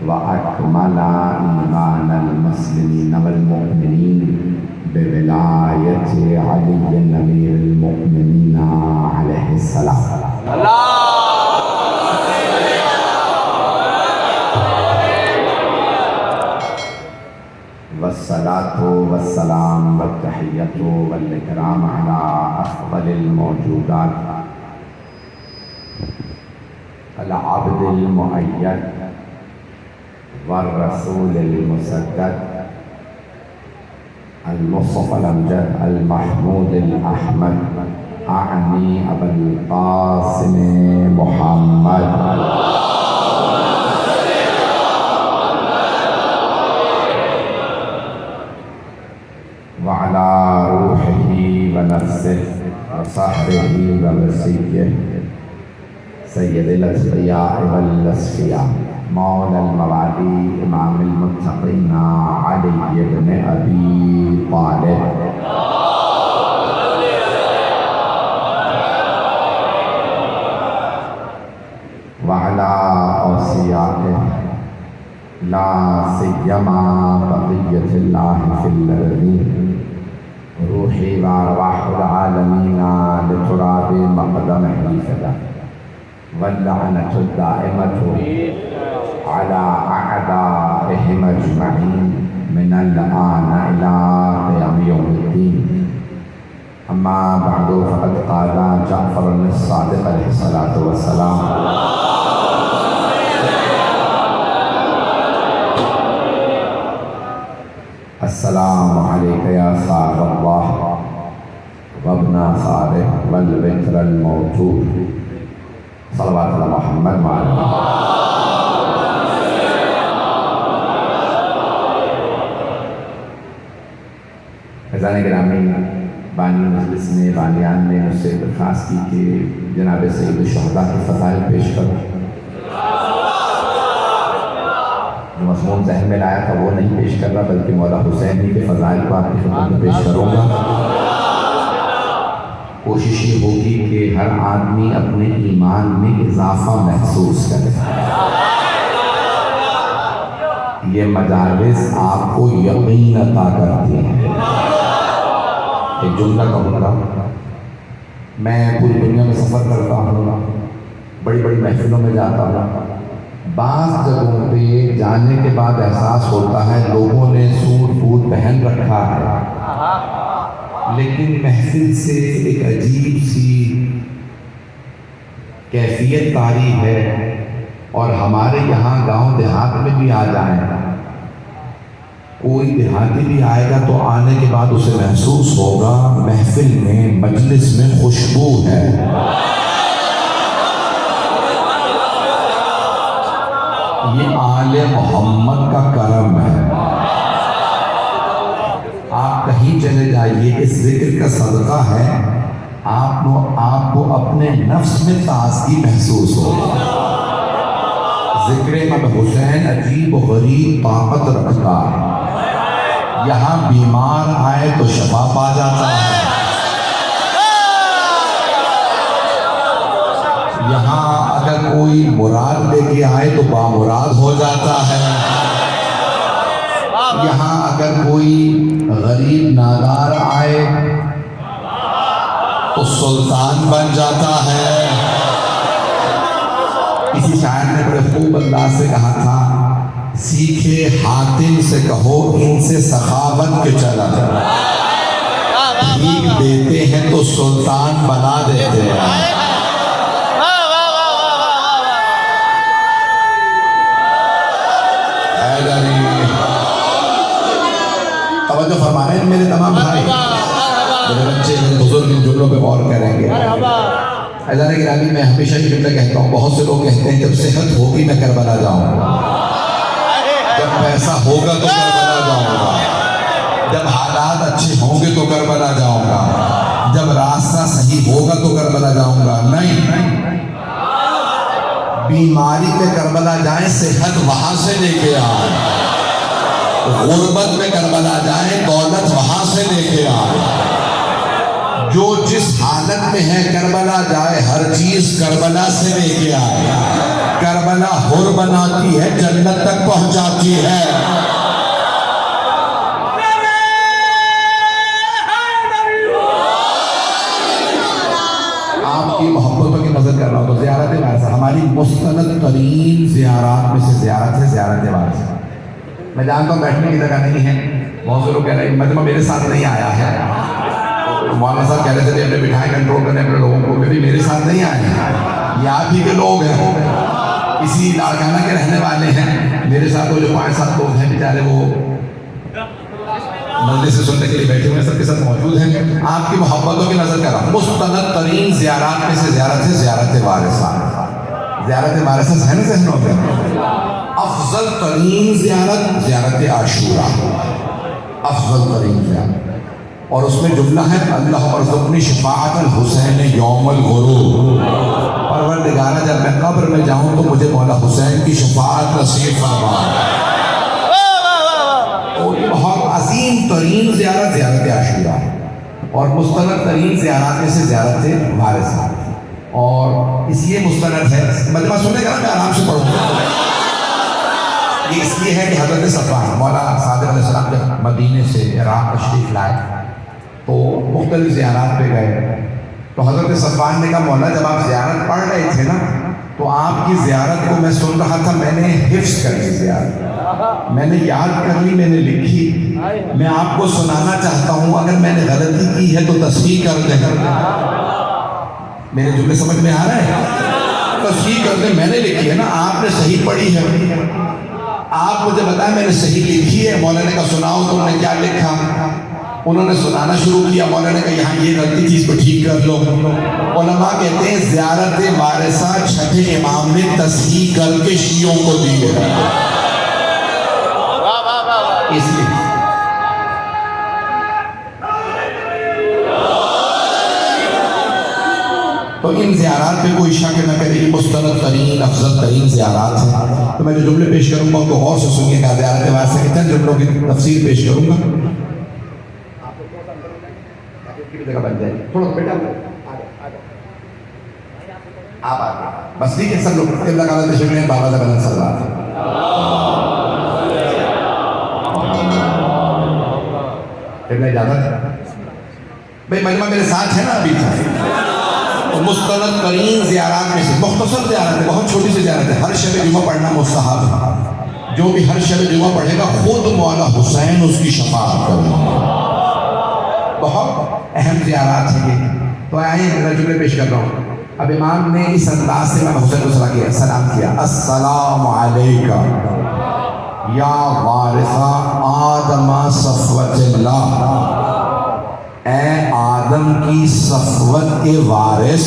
وأكمل إيمان المسلمين والمؤمنين بولاية علي أمير المؤمنين عليه السلام. والصلاة والسلام والتحية والإكرام على أفضل الموجودات العبد المؤيد والرسول المسدد المصطفى الأمجد المحمود الأحمد أعني أبا القاسم محمد وعلى روحه ونفسه وصحبه ووصيه سيد الأصفياء والأصفياء مولى الموالي إمام المتقين علي بن أبي طالب وعلى أوصيائه لا سيما بقية الله في الأرضين روحي وأرواح العالمين لتراب مقدمه الفداء واللعنة الدائمة على أعدائهم أجمعين من الآن إلى قيام يوم الدين. أما بعد فقد قال جعفر الصادق عليه الصلاة والسلام السلام عليك يا صاحب الله وابن صالح والبكر الموجود صلوات اللہ محمد وعلى فیضان گرامی بانی مجلس نے بانیان نے مجھ سے درخواست کی کہ جناب سید الشہداء کے فضائل پیش کروں. جو مضمون ذہن میں لایا تھا وہ نہیں پیش کر رہا بلکہ مولا حسین کے فضائل کو آپ کی خدمت میں پیش کروں گا. کوشش یہ ہوگی کہ ہر آدمی اپنے ایمان میں اضافہ محسوس کرے. یہ مجالس آپ کو یقین عطا کرتی ہیں. ایک جملہ کہوں گا، میں پوری دنیا میں سفر کرتا ہوں، بڑی بڑی محفلوں میں جاتا ہوں. بعض جگہوں پہ جانے کے بعد احساس ہوتا ہے لوگوں نے سوٹ بوٹ پہن رکھا ہے، لیکن محفل سے ایک عجیب سی کیفیت طاری ہے. اور ہمارے یہاں گاؤں دیہات میں بھی آ جائیں، کوئی دیہاتی بھی آئے گا تو آنے کے بعد اسے محسوس ہوگا محفل میں مجلس میں خوشبو ہے. یہ آل محمد کا کرم ہے. آپ کہیں چلے جائیے، اس ذکر کا صدقہ ہے، آپ کو اپنے نفس میں تازگی محسوس ہوگا. ذکر اب حسین عجیب و غریب طاقت رکھتا ہے. یہاں بیمار آئے تو شفا پا جاتا ہے، یہاں اگر کوئی مراد لے کے آئے تو بامراد ہو جاتا ہے، یہاں اگر کوئی غریب نادار آئے تو سلطان بن جاتا ہے. کسی شاعر نے بڑے خوب انداز سے کہا تھا، سیکھے حاتم سے کہو ان سے سخاوت کے چلا بھیک دیتے ہیں تو سلطان بنا دیتے ہیں. توجہ فرمائیں میرے تمام بھائی، میرے بچے، میرے بزرگ ان جملوں پہ غور کریں گے. عزیزان گرامی، میں ہمیشہ یہ جملہ کہتا ہوں، بہت سے لوگ کہتے ہیں جب صحت ہوگی میں کربلا جاؤں گا، جب پیسہ ہوگا تو کربلا جاؤں گا، جب حالات اچھے ہوں گے تو کربلا جاؤں گا، جب راستہ صحیح ہوگا تو کربلا جاؤں گا. نہیں، بیماری پہ کربلا جائیں، صحت وہاں سے لے کے آئیں. غربت میں کربلا جائیں، دولت وہاں سے لے کے آئیں. جو جس حالت میں ہے کربلا جائے، ہر چیز کربلا سے لے کے آئے۔ کربلا حر بناتی ہے، جنت تک پہنچاتی ہے۔ آپ کی محبتوں کی نظر کر رہا ہوں تو زیارت وارثہ ہماری مستند ترین زیارات میں سے زیارت ہے، زیارت وارثہ۔ میں جانتا ہوں بیٹھنے کی جگہ نہیں ہے، بہت سے لوگ کہہ رہے ہیں مجمع میرے ساتھ نہیں آیا ہے۔ مولانا صاحب کہہ رہے تھے اپنے بٹھائیں کنٹرول کرنے اپنے لوگوں کو، بھی میرے ساتھ نہیں آئے ہیں، یہ آپ ہی کے لوگ ہیں، اسی لاڑکانہ کے رہنے والے ہیں۔ میرے ساتھ وہ جو 5-7 لوگ ہیں بیچارے وہ مجلس سے سننے کے لیے بیٹھے ہوئے سب کے ساتھ موجود ہیں۔ آپ کی محبتوں کی نظر کر رہا ہوں۔ مستند ترین زیارات میں سے زیارت ہے، زیارت وارثہ۔ زیارت وارثہ ذہن ذہنوں میں افضل ترین زیارت، زیارت عاشورہ، افضل ترین زیارت۔ اور اس میں جملہ ہے اللہ ارزقنی شفاعت الحسین یوم الغروب، پروردگارہ جب میں قبر میں جاؤں تو مجھے مولا حسین کی شفاعت نصیب فرما۔ تو یہ بہت عظیم ترین زیارت زیارت عاشورہ اور مستند ترین زیارات میں سے زیارت وارثہ، اور اس لیے مستند ہے۔ مجمع سننے کا نا، میں آرام سے پڑھوں گا۔ یہ اس لیے ہے کہ حضرت صفوان مولا صادق علیہ السلام جب مدینے سے عراق تشریف لائے تو مختلف زیارات پہ گئے، تو حضرت صفوان نے کہا مولا جب آپ زیارت پڑھ رہے تھے نا تو آپ کی زیارت کو میں سن رہا تھا، میں نے حفظ کر لی زیارت، میں نے یاد کر لی، میں نے لکھی، میں آپ کو سنانا چاہتا ہوں، اگر میں نے غلطی کی ہے تو تصحیح کر دیں۔ میرے جملے سمجھ میں آ رہے ہیں؟ تصحیح کر دیں، میں نے لکھی ہے نا، آپ نے صحیح پڑھی ہے، آپ مجھے بتائیں میں نے صحیح لکھی ہے۔ مولانا نے کہا سناؤ تم نے کیا لکھا؟ انہوں نے سنانا شروع کیا، مولانا نے کہا یہاں یہ غلطی تھی، اس کو ٹھیک کر لو۔ علماء کہتے ہیں زیارت وارثہ چھٹے امام نے تصحیح کر کے شیعوں کو دی ہے، اس لیے تو ان زیارات پہ کوئی شک نہ کرے، یہ مستند ترین افضل ترین زیارات ہیں۔ تو میں جو جملے پیش کروں گا ان کو غور سے سنیے گا۔ زیارت وارثہ کے چند جملوں کی تفسیر پیش کروں گا۔ تھوڑا بیٹا آپ آگے بس ٹھیک ہے، سب لوگ قبلہ کا تشریف لیں، بابا زبان صلی اللہ علیہ وسلم اجازت ہے بھائی، مجمع میرے ساتھ ہے نا ابھی تک۔ مستند ترین زیارات میں سے مختصر زیارت ہے، بہت چھوٹی سی زیارت ہے، ہر شب جمعہ پڑھنا مستحب ہے، جو بھی ہر شب جمعہ پڑھے گا خود مولا حسین اس کی شفاعت کرے گا۔ بہت اہم زیارات ہیں یہ۔ تو آئیں میرا جملے پیش کر رہا ہوں۔ اب امام نے اس انداز سے امام حسین کو سلام کیا، السلام علیکہ یا وارثہ آدم صفوت اللہ، اے آدم کی صفوت کے وارث،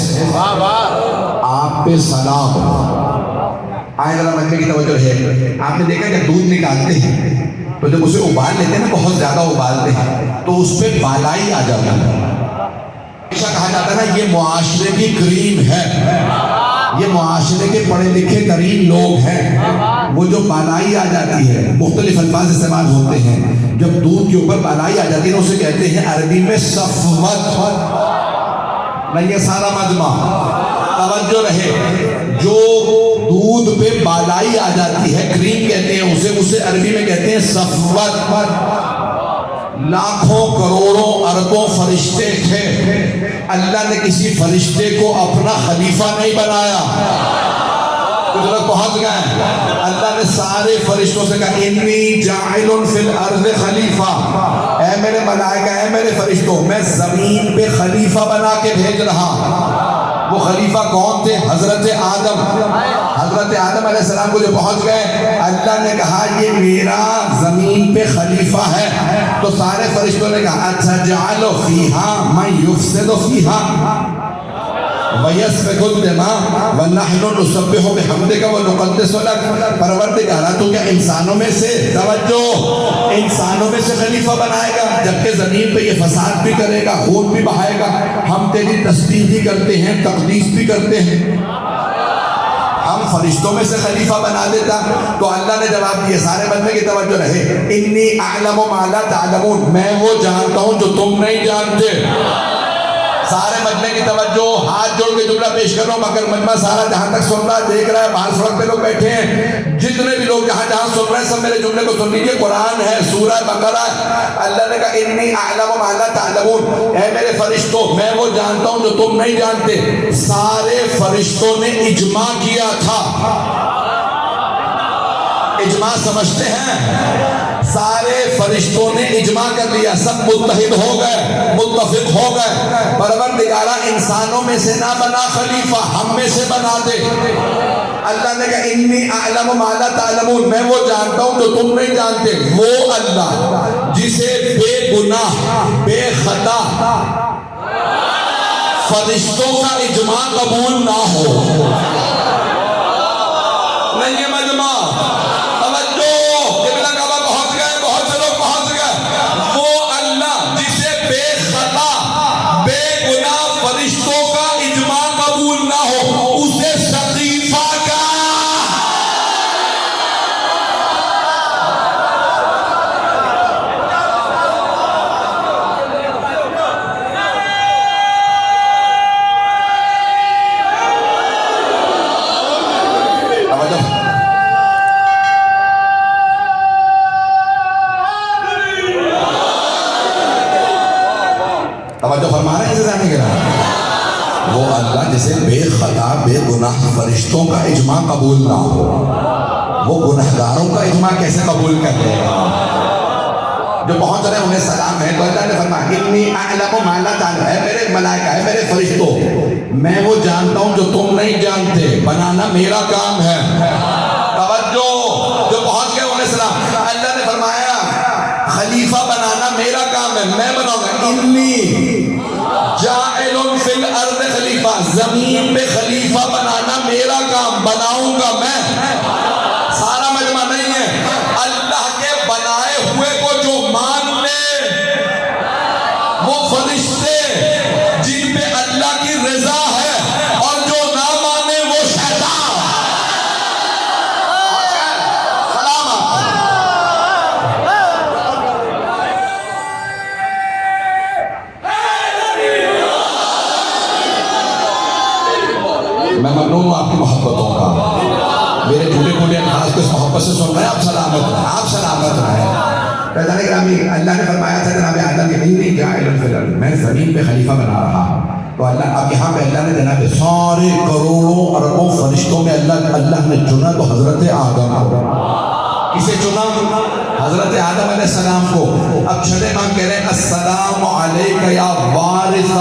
آپ پہ سلام۔ آئے ذرا مجمع کی توجہ ہے، آپ نے دیکھا کہ دودھ نکالتے ہیں تو جب اسے ابال لیتے ہیں نا، بہت زیادہ ابالتے ہیں تو اس پہ بالائی آ جاتا ہے، ایسا کہا جاتا ہے نا یہ معاشرے کی کریم ہے، یہ معاشرے کے پڑھے لکھے ترین لوگ ہیں، وہ جو بالائی آ جاتی ہے، مختلف الفاظ استعمال ہوتے ہیں، جب دودھ کے اوپر بالائی آ جاتی ہے اسے کہتے ہیں عربی میں صفوت۔ نہیں یہ سارا مجمع توجہ رہے، جو دودھ پہ بالائی آ جاتی ہے کریم کہتے ہیں اسے عربی میں کہتے ہیں صفوت۔ لاکھوں کروڑوں اربوں فرشتے تھے، اللہ نے کسی فرشتے کو اپنا خلیفہ نہیں بنایا۔ کچھ لوگ پہنچ گئے، اللہ نے سارے فرشتوں سے کہا انی جاعل فی الارض خلیفہ، اے میرے ملائکہ، اے میرے فرشتوں، میں زمین پہ خلیفہ بنا کے بھیج رہا۔ وہ خلیفہ کون تھے؟ حضرت آدم۔ حضرت آدم علیہ السلام کو جو پہنچ گئے، اللہ نے کہا یہ میرا زمین پہ خلیفہ ہے، تو سارے فرشتوں نے کہا اتجعل فیہا من یفسد فیہا وَيَسْفِكُ الدِّمَاءَ وَنَحْنُ نُسَبِّحُ بِحَمْدِكَ وَنُقَدِّسُ لَكَ، پروردگارہ تو کیا انسانوں میں سے، توجہ، انسانوں میں سے خلیفہ بنائے گا جبکہ زمین پہ یہ فساد بھی کرے گا، خون بھی بہائے گا، ہم تیری تسبیح بھی کرتے ہیں، تقدیس بھی کرتے ہیں، ہم فرشتوں میں سے خلیفہ بنا دیتا۔ تو اللہ نے جواب دیے، سارے بندے کی توجہ رہے، انی اعلم ما لا تعلمون، میں وہ جانتا ہوں جو تم نہیں جانتے۔ سارے مجمع کی توجہ، ہاتھ جوڑ کے جملہ پیش کر رہا ہوں، مگر مجمع سارا جہاں تک سن رہا ہے، دیکھ رہا ہے، باہر سڑک پہ لوگ بیٹھے ہیں، جتنے بھی لوگ جہاں جہاں سن رہے ہیں سب میرے جملے کو سن لیجیے۔ قرآن ہے، سورہ بقرہ، اللہ نے کہا انی اعلم ما لا تعلمون، اے میرے فرشتوں میں وہ جانتا ہوں جو تم نہیں جانتے۔ سارے فرشتوں نے اجماع کیا تھا، اجماع سمجھتے ہیں؟ سارے فرشتوں نے اجماع کر لیا، سب متحد ہو گئے، متفق ہو گئے، پروردگارہ انسانوں میں سے نہ بنا خلیفہ، ہم میں سے بنا دے۔ اللہ نے کہا انی اعلم ما لا تعلمون، میں وہ جانتا ہوں جو تم نہیں جانتے۔ وہ اللہ جسے بے گناہ بے خطا فرشتوں کا اجماع قبول نہ ہو، نہیں یہ مجمع توجہ فرما رہے ہیں جانے کے رہا، وہ اللہ جسے بے خطا بے گناہ فرشتوں کا اجماع قبول نہ ہو، وہ گنہگاروں کا اجماع کیسے قبول کر لے گا؟ جو پہنچ رہے انہیں سلام ہے، تو اللہ نے فرمایا انی اعلم ما لا تعلمون، ہے میرے ملائکہ، ہے میرے فرشتوں، میں وہ جانتا ہوں جو تم نہیں جانتے، بنانا میرا کام ہے۔ توجہ، جو پہنچ گئے انہیں سلام، اللہ نے فرمایا خلیفہ بنانا میرا کام ہے، میں بناؤں گا۔ انی جاعل فی الارض خلیفہ، زمین پہ خلیفہ بنانا میرا کام، بناؤں گا میں۔ سارا مجمع نہیں ہے، اللہ کے بنائے ہوئے کو جو مان لے وہ فرشتے جن پہ اللہ کی رضا ہے، اور جو نہ مانے وہ شیطان۔ میں ممنون ہوں آپ کی محبتوں کا، میرے جھوٹے بولے الفاظ کو اس محبت سے سن رہے ہیں، آپ سلامت رہیں، آپ سلامت رہیں۔ پیدا گرامی، اللہ نے فرمایا تھا جناب آدم کہ انی جاعل فی الارض، میں زمین پہ خلیفہ بنا رہا۔ تو اللہ اب یہاں پہ اللہ نے جناب سارے کروڑوں اربوں فرشتوں میں اللہ نے چنا تو حضرت آدم کو۔ کسے چنا؟ حضرت آدم علیہ السلام کو۔ اب چھٹے امام کہہ رہے ہیں السلام علیک یا وارث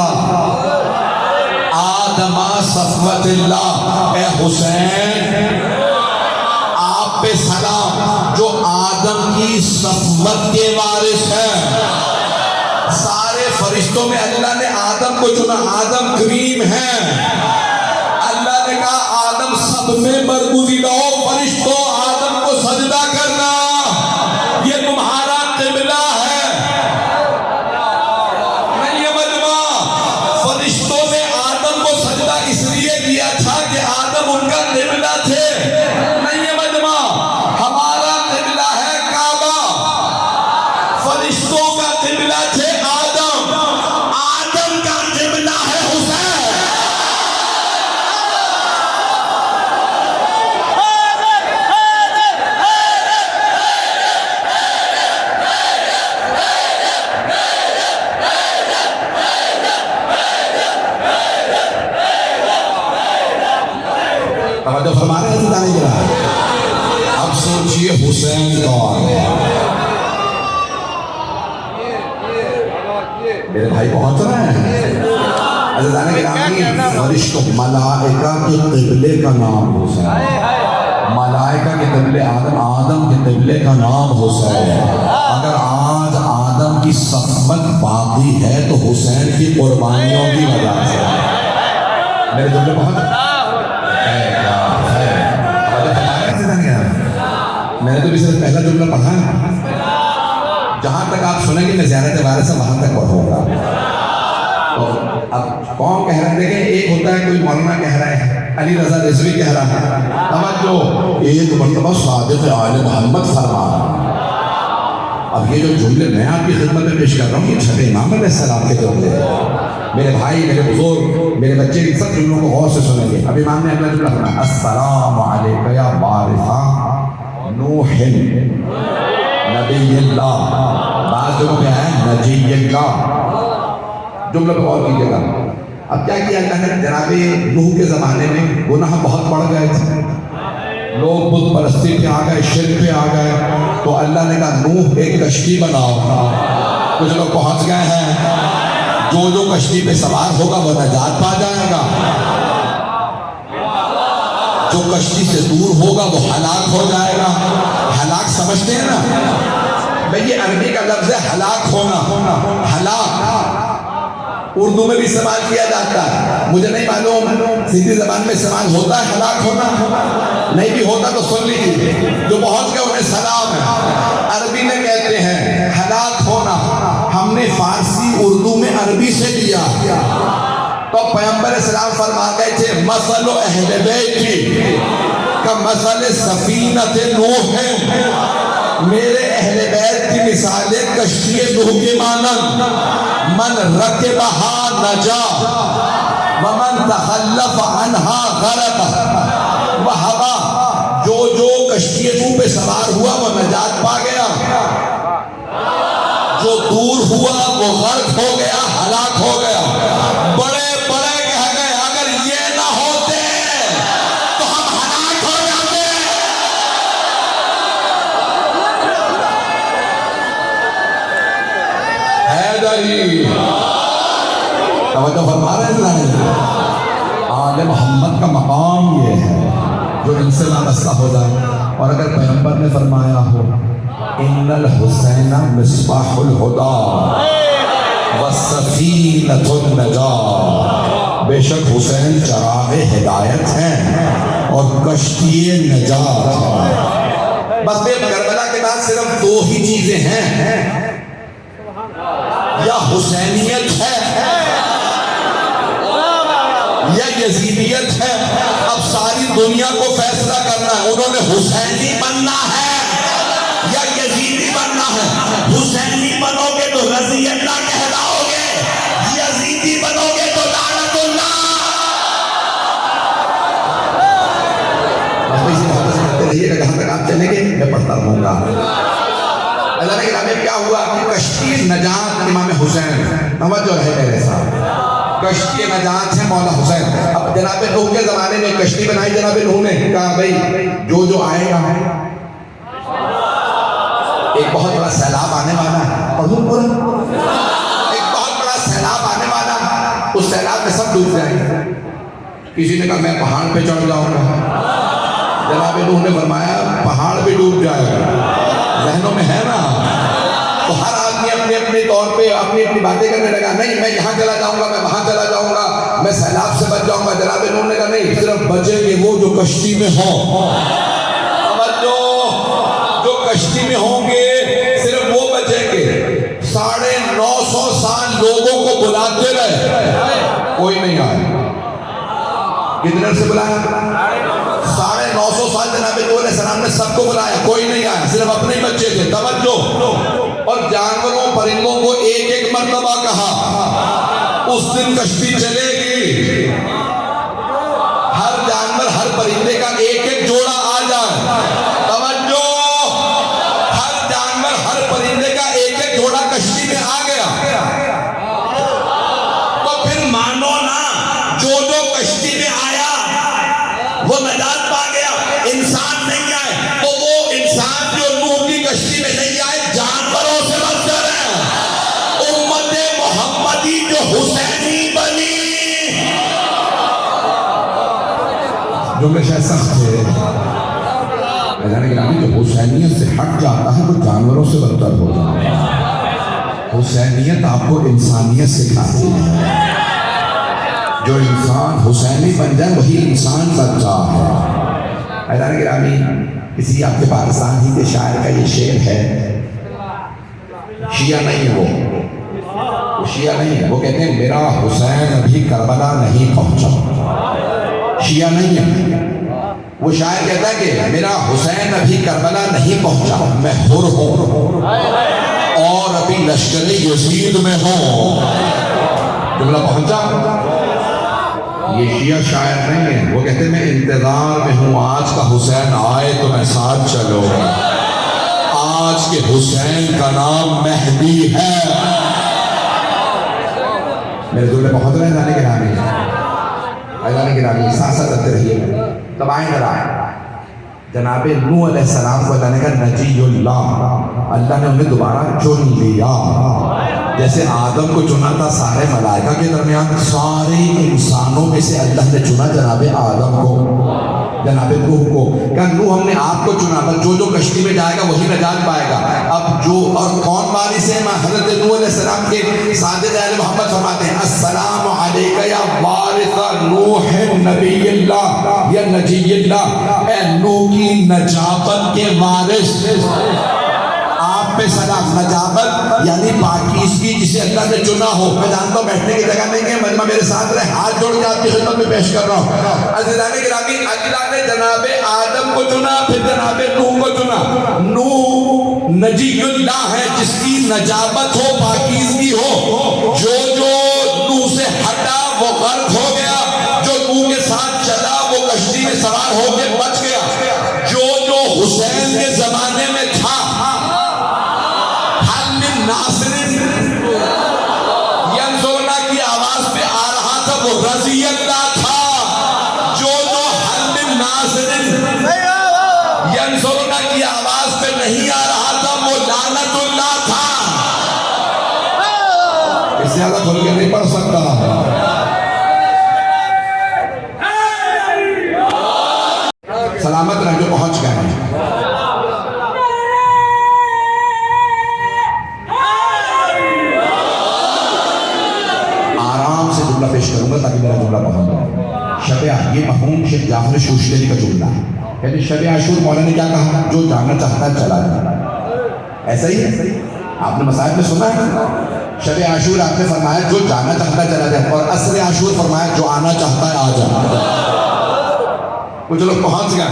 آدم صفوت اللہ، اے حسین آپ پہ سلام جو آدم کی صفوت کے وارث ہیں۔ سارے فرشتوں میں اللہ نے آدم کو چنا، آدم کریم ہے۔ اللہ نے کہا آدم سب میں برگزیدہ ہو، فرشتوں آدم کو سجدہ کرنا، یہ تمہارا قبلہ ہے۔ نہیں یہ مجمع، فرشتوں نے آدم کو سجدہ اس لیے کیا تھا کہ آدم ان کا قبلہ تھے۔ نہیں یہ مجمع، ہمارا قبلہ ہے کعبہ، فرشتوں کا قبلہ تھے آدم، آدم کا قبلہ ہے حسین۔ توجہ فرما رہے ہیں جانے کے رہا۔ اب سوچئے حسین کون ہے؟ میرے بھائی پہنچ رہے ہیں؟ عزیزان گرامی، فرشتوں ملائکہ کے قبلے کا نام حسین، ملائکہ کے قبلے آدم، آدم کے قبلے کا نام حسین۔ اگر آج آدم کی صفوت باقی ہے تو حسین کی قربانیوں کی وجہ سے۔ میرے جملے پہنچ، میں نے تو بھی صرف پہلا جملہ پڑھا ہے، جہاں تک آپ سنیں گے میں زیارت وارث سے وہاں تک پڑھوں گا۔ تو اب کون کہہ رہے ہیں؟ دیکھیں، ایک ہوتا ہے کوئی مولانا کہہ رہا ہے، علی رضا رضوی کہہ رہا ہے، توجہ، ایک مرتبہ صادق آل محمد فرما، اب یہ جو جملے میں آپ کی خدمت میں پیش کر رہا ہوں یہ چھٹے امام علیہ السلام کے جملے ہیں. میرے بھائی، میرے بزرگ، میرے بچے ان سب جملوں کو غور سے سنیں گے. اب امام نے اگلا جملہ فرمایا السلام علیک یا وارث نوح نبی اللہ. بعض جگہوں پہ ہے نجی اللہ. جملہ پہ غور کیجیے گا. اب کیا کیا اللہ نے؟ جناب نوح کے زمانے میں گناہ بہت بڑھ گئے تھے، لوگ بت پرستی پہ آ گئے، شرک پہ آ گئے، تو اللہ نے کہا نوح ایک کشتی بناؤ. کچھ لوگ پہنچ گئے ہیں، جو کشتی پہ سوار ہوگا وہ نجات پا جائے گا، جو کشتی سے دور ہوگا وہ ہلاک ہو جائے گا. ہلاک سمجھتے ہیں نا بھئی، یہ عربی کا لفظ ہے ہلاک ہونا. ہلاک اردو میں بھی استعمال کیا جاتا ہے، مجھے نہیں معلوم سندھی زبان میں استعمال ہوتا ہے ہلاک ہونا، نہیں بھی ہوتا تو سن لیجیے. جو پہنچ گئے انہیں سلام ہے. عربی میں کہتے ہیں ہلاک ہونا. ہم نے فارسی اردو میں عربی سے لیا. تو پیغمبر اسلام فرما گئے تھے مثل اہل بیتی کمثل سفینۃ نوح. میرے اہل بیت کی مثالیں کشتی نوح کے مانند. من رکبہا نجا ومن تخلف عنہا غرق. وہبا جو کشتی نوح پہ سوار ہوا وہ نجات پا گیا، جو دور ہوا وہ غرق ہو گیا، ہلاک ہو گیا. بڑے بڑے کہہ گئے اگر یہ نہ ہوتے تو ہم ہلاک ہو جاتے. حیدری توجہ فرما رہے ہیں. آل محمد کا مقام یہ ہے جو ان سے وابستہ ہو جائے. اور اگر پیغمبر نے فرمایا ہو ان الحسین مصباح الہدی وسفینۃ النجاۃ، بے شک حسین چراغ ہدایت ہیں اور کشتی نجات ہے. بس کربلا کے بعد صرف دو ہی چیزیں ہیں، یا حسینیت ہے یا یزیدیت ہے. اب ساری دنیا کو فیصلہ کرنا ہے، انہوں نے حسینی بننا ہے یا یزیدی بننا ہے. حسینی بنو گے تو رضی اللہ کہلاؤ گے، یزیدی بنو گے تو لعنت اللہ. آپ اسی محبت سے کرتے رہیے گا، جہاں تک آپ چلیں گے میں پڑھتا رہوں گا. اللہ نے کہا کیا ہوا کہ کشتی نجات امام حسین. توجہ رہے میرے ساتھ، کشتی نجات ہے مولا حسین. اب جناب نوح کے زمانے میں کشتی بنائی جناب نوح نے. کہا بھئی جو آئے گا، ایک بہت بڑا سیلاب آنے والا ہے. پڑھوں پورا، ایک بہت بڑا سیلاب آنے والا ہے، اس سیلاب میں سب ڈوب جائیں گے. کسی نے کہا میں پہاڑ پہ چڑھ جاؤں گا. جناب نوح نے فرمایا پہاڑ بھی ڈوب جائے گا. ذہنوں میں ہے نا. تو ہر آدمی اپنے اپنے طور پہ اپنی اپنی باتیں کرنے لگا. نہیں میں یہاں چلا جاؤں گا، میں وہاں چلا جاؤں گا، میں سیلاب سے بچ جاؤں گا. جناب نوح نے کہا نہیں، صرف بچیں گے وہ جو کشتی میں ہوں. جو کشتی میں ہوں گے صرف وہ بچیں گے. 950 سال لوگوں کو بلاتے رہے، کوئی نہیں آیا. کتنے سے بلایا؟ 950 سال جناب نوح علیہ السلام نے سب کو بلایا، کوئی نہیں آیا، صرف اپنے ہی بچے تھے. توجہ. اور جانوروں پرندوں کو ایک ایک مرتبہ کہا اس دن کشتی چلے گی، ہر جانور ہر پرندے کا ایک ایک جوڑا آ جائے. توجہ. ہر جانور ہر پرندے کا ایک ایک جوڑا کشتی میں آ گیا. تو پھر مانو نا، جو کشتی میں آیا وہ نجات پا گیا. انسان نہیں آئے تو وہ انسان جو نوح کی کشتی میں نہیں آئے جانوروں سے بدتر ہے. امت محمدی جو حسینی بنی. جملے شاید سخت ہے، جو حسینیت سے ہٹ جاتا ہے وہ جانوروں سے بدتر ہو جاتا ہے. حسینیت آپ کو انسانیت سکھاتی ہے. جو انسان حسینی بن جائے وہی انسان بنتا ہے. اعلان گرامی، کسی آپ کے پاکستان ہی کے شاعر کا یہ شعر ہے. شیعہ نہیں ہے وہ شیعہ نہیں ہے. وہ کہتے ہیں میرا حسین ابھی کربلا نہیں پہنچا. شیعہ نہیں ہے وہ. شاعر کہتا ہے کہ میرا حسین ابھی کربلا نہیں پہنچا، میں حر ہوں. لشکر یزید میں ہوں. جملہ پہنچا؟ یہ شیعہ شاعر نہیں ہے، وہ کہتے ہیں میں انتظار میں ہوں آج کا حسین آئے تو میں ساتھ چلو. آج کے حسین کا نام مہدی ہے. میرے جملے پہنچ رہے ہیں جانے کے نامی ایلانے کے نامی ساتھ ساتھ کرتے رہیے. تب آئیں ذرا جناب نوح علیہ السلام کو اللہ نے کہا نجی اللہ، اللہ نے انہیں دوبارہ چن لیا. جیسے آدم کو چنا تھا سارے ملائکہ کے درمیان، سارے انسانوں میں سے اللہ نے چنا جناب آدم کو، جناب نوح کو. کہ نوح ہم نے آپ کو چنا، بس جو کشتی میں جائے گا وہی نجات پائے گا. اب جو اور کون وارث ہے؟ حضرت نوح علیہ السلام کے ساجد اہل محمد فرماتے ہیں السلام علیکہ یا وارث نوح نبی اللہ یا نجی اللہ، اے نوح کی نجابت کے وارث. آپ پہ سلام. نجابت یعنی پاکیزگی، جسے اللہ نے چنا ہو. میں جانتا ہوں بیٹھنے کی جگہ نہیں ہے، مجمع میرے ساتھ رہے، ہاتھ جوڑ کے آپ کی خدمت میں پیش کر رہا ہوں. عزیزان گرامی، اللہ نے جناب آدم کو چنا، پھر جناب نوح کو چنا. نوح نجی اللہ ہے، جس کی نجابت ہو، پاکیزگی ہو. جو نوح سے ہٹا وہ غرق ہو گیا، جو نوح کے ساتھ چلا وہ کشتی میں سوار ہو کے بچ گیا. جو حسین کے زمانے میں تھا ینظرنا کی آواز پہ آ رہا تھا وہ رضی اللہ تھا. جو حل من ناظرین ینظرنا کی آواز پہ نہیں آ رہا تھا وہ لعنت اللہ تھا. اس سے زیادہ کھل کے نہیں پڑھ سکتا. سلامت رہ جو پہنچ گئے ہیں. پیش کروں گا تاکہ میرا جملہ پہنچ جائے. شب یہ مفہوم شیخ جعفر شوشتری کا جملہ ہے. یعنی شب عاشور مولا نے کیا کہا؟ جو جانا چاہتا ہے چلا جائے. ایسا ہی ہے، آپ نے مسائل میں سنا ہے. شب عاشور آپ نے فرمایا جو جانا چاہتا ہے چلا جائے، اور عصر عاشور فرمایا جو آنا چاہتا ہے آ جائے. کچھ لوگ پہنچ گئے.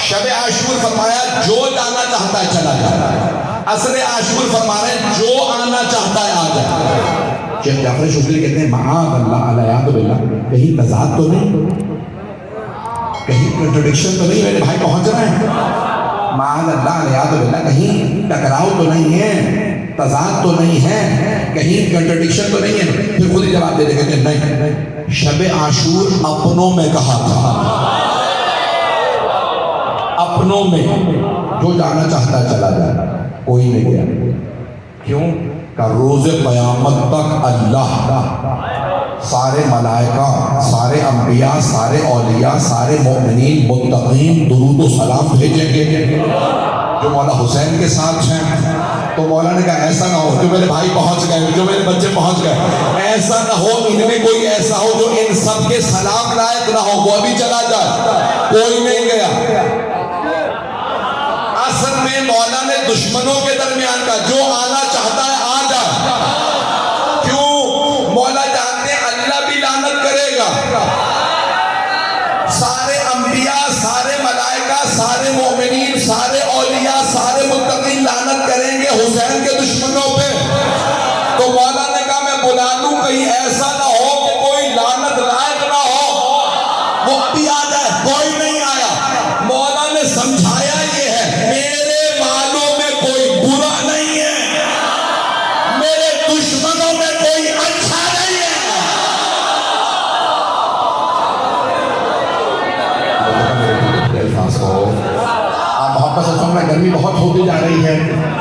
شب عاشور فرمایا جو جانا چاہتا ہے چلا جائے، عصر عاشور فرمایا جو آنا چاہتا ہے آ جائے. شیخ جعفر شوشتری کہتے ہیں معاذ اللہ علیہ باللہ، کہیں تضاد تو نہیں، کہیں کنٹرڈکشن تو نہیں. میرے بھائی پہنچ رہے ہیں. معاذ اللہ علیہ باللہ، کہیں ٹکراؤ تو نہیں ہے، تضاد تو نہیں ہے، کہیں کنٹرڈکشن تو نہیں ہے. پھر خود ہی جواب دے دے کہتے ہیں نہیں، شب عاشور اپنوں میں کہا تھا، اپنوں میں جو جانا چاہتا ہے چلا جائے. کوئی نہیں گیا. کیوں؟ کہ روز قیامت تک اللہ سارے ملائکہ، سارے انبیاء، سارے اولیاء، سارے مومنین، متقین درود و سلام بھیجیں گے جو مولا حسین کے ساتھ ہیں. تو مولا نے کہا ایسا نہ ہو جو میرے بھائی پہنچ گئے، جو میرے بچے پہنچ گئے، ایسا نہ ہو ان میں کوئی ایسا ہو جو ان سب کے سلام لائق نہ ہو، وہ ابھی چلا جائے. کوئی نہیں گیا. اصل میں مولا نے دشمنوں کے درمیان کا جو آنا چاہتا ہے آ جائے. کیوں؟ مولا جانتے ہیں اللہ بھی لعنت کرے گا، سارے انبیاء، سارے ملائکہ، سارے مومنین، سارے اولیاء، سارے متقین لعنت کریں گے حسین کے دشمنوں پہ. تو مولا نے کہا میں بلا لوں، کہیں ایسا نہ ہو کہ کوئی لعنت لائق نہ ہو، وہ ابھی آ جائے. کوئی نہیں آیا. مولا نے سمجھایا یہ ہے میرے والوں میں کوئی برا نہیں ہے، میرے دشمنوں میں کوئی اچھا نہیں ہے. آپ محبت سے سن رہے، گرمی بہت ہوتی جا رہی ہے،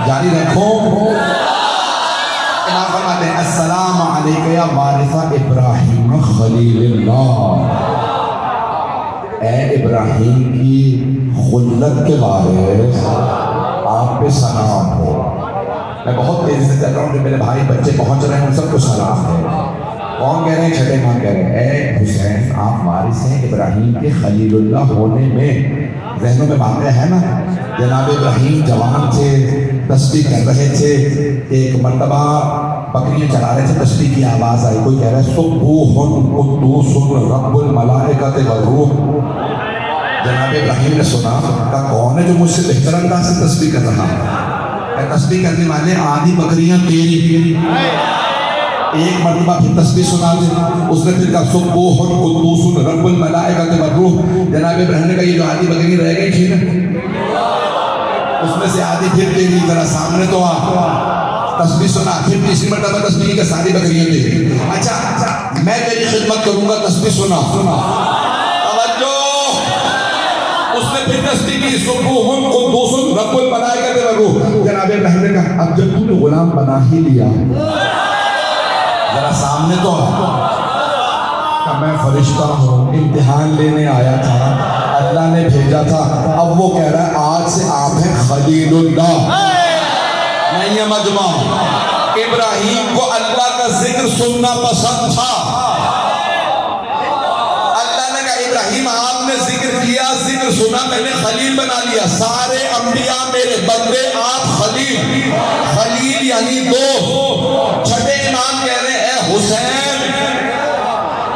جاری رکھو. امام فرماتے ہیں السلام علیکہ یا وارث ابراہیم خلیل اللہ، اے ابراہیم کی خلت کے وارث آپ پہ سلام ہو. میں بہت تیزی سے چل رہا ہوں کہ میرے بھائی بچے پہنچ رہے ہیں، ان سب کو سلام ہے. کون کہہ رہے ہیں؟ چھٹے ماں کہہ رہے ہیں اے حسین آپ وارث ہیں ابراہیم کے خلیل اللہ ہونے میں. ذہنوں میں باتیں ہیں نا، جناب ابراہیم جوان تھے، تسبیح کر رہے تھے. ایک مرتبہ بکریاں چلا رہے تھے، تسبیح کی آواز آئی. کوئی کہہ رہا ہے سبوح قدوس رب الملائکۃ والروح. جناب ابراہیم نے سنا، کہا کون ہے جو مجھ سے بہتر انداز سے تسبیح کر رہا ہے؟ تسبیح کرنے والے آدھی بکریاں تیری. ایک مرتبہ پھر تسبیح سنا دے. اس نے پھر کہا سبوح قدوس رب الملائکۃ والروح. جناب ابراہیم نے کہا یہ جو آدھی بکری رہ گئی تھی نا اس میں سے آدھی پھر تیری. ذرا سامنے تو آ. تسبیح سنا. پھر تیسری مرتبہ تسبیح کہ ساری بکریاں تیری. اچھا میں تیری خدمت کروں گا. تسبیح سنا. توجہ. اس نے پھر تسبیح کی سبوح قدوس رب الملائکۃ والروح. جناب ابراہیم نے کہا اب جب تو نے غلام بنا ہی لیا ذرا سامنے تو کہ میں فرشتہ ہوں, امتحان لینے آیا تھا, اللہ نے بھیجا تھا. اب وہ کہہ رہا ہے آج سے آپ ہیں خلیل اللہ. نہیں ہے مجمع. ابراہیم کو اللہ کا ذکر سننا پسند تھا. اللہ نے کہا ابراہیم آپ نے ذکر کیا, ذکر سنا, میں نے خلیل بنا لیا. سارے انبیاء میرے بندے, آپ خلیل. خلیل یعنی دوست. چھٹے امام کہہ رہے ہیں اے حسین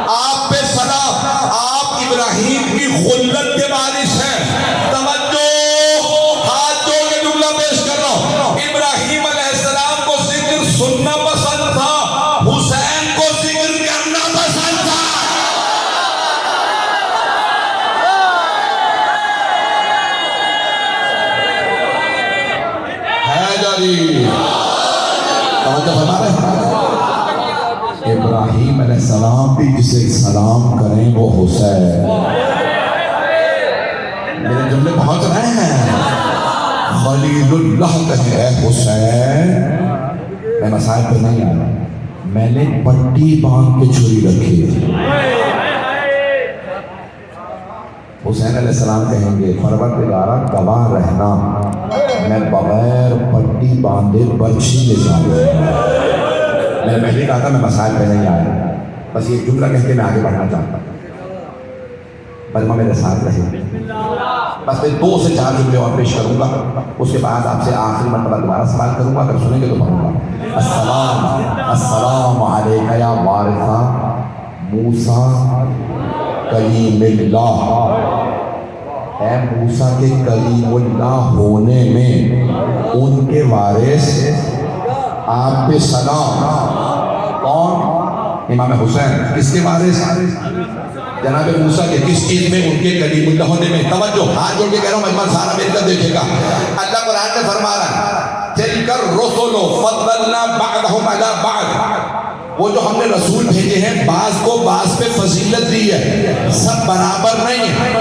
آپ پہ سلام, آپ ابراہیم کی خلت کے وارث ہیں. توجہ. ہاتھ جوڑ کے جملہ پیش کر رہا ہوں. ابراہیم علیہ السلام کو ذکر سننا پسند تھا, حسین کو ذکر کرنا پسند تھا. ہے جاری توجہ فرما رہے ہیں. ابراہیم علیہ السلام بھی جسے سلام کریں وہ حسین. میرے جملے پہنچ رہے ہیں. خلیل اللہ کہیں اے حسین. میں مسائل پہ نہیں آ رہا, میں نے پٹی باندھ کے چھری رکھی. حسین علیہ السلام کہیں گے پروردگارا گواہ رہنا میں بغیر پٹی باندھے برچھی لے جاؤں. میں نے پہلے کہا تھا میں مسائل پہ نہیں آیا, بس یہ جملہ کہہ کے میں آگے بڑھنا چاہتا ہوں. بلما میرے ساتھ رہے. بس میں 2 سے 4 جملے اور پیش کروں گا, اس کے بعد آپ سے آخری مرتبہ دوبارہ سوال کروں گا, اگر سنیں گے تو پڑھوں گا. السلام علیکہ یا وارثہ موسیٰ کلیم اللہ. اے موسیٰ کے کلیم اللہ ہونے میں ان کے وارث آپ پہ سلام. کون؟ امام حسین. کس کے وارث؟ جناب موسیٰ کے. کس چیز میں؟ ان کے کلیم اللہ ہونے میں. توجہ. ہاتھ جوڑ کے کہہ رہا ہوں, مجمع سارا میرے طرف دیکھے گا. اللہ قرآن میں فرما رہا ہے تلک الرسل فضلنا بعضهم علی بعض. وہ جو ہم نے رسول بھیجے ہیں بعض کو بعض پہ فضیلت دی ہے, سب برابر نہیں ہے.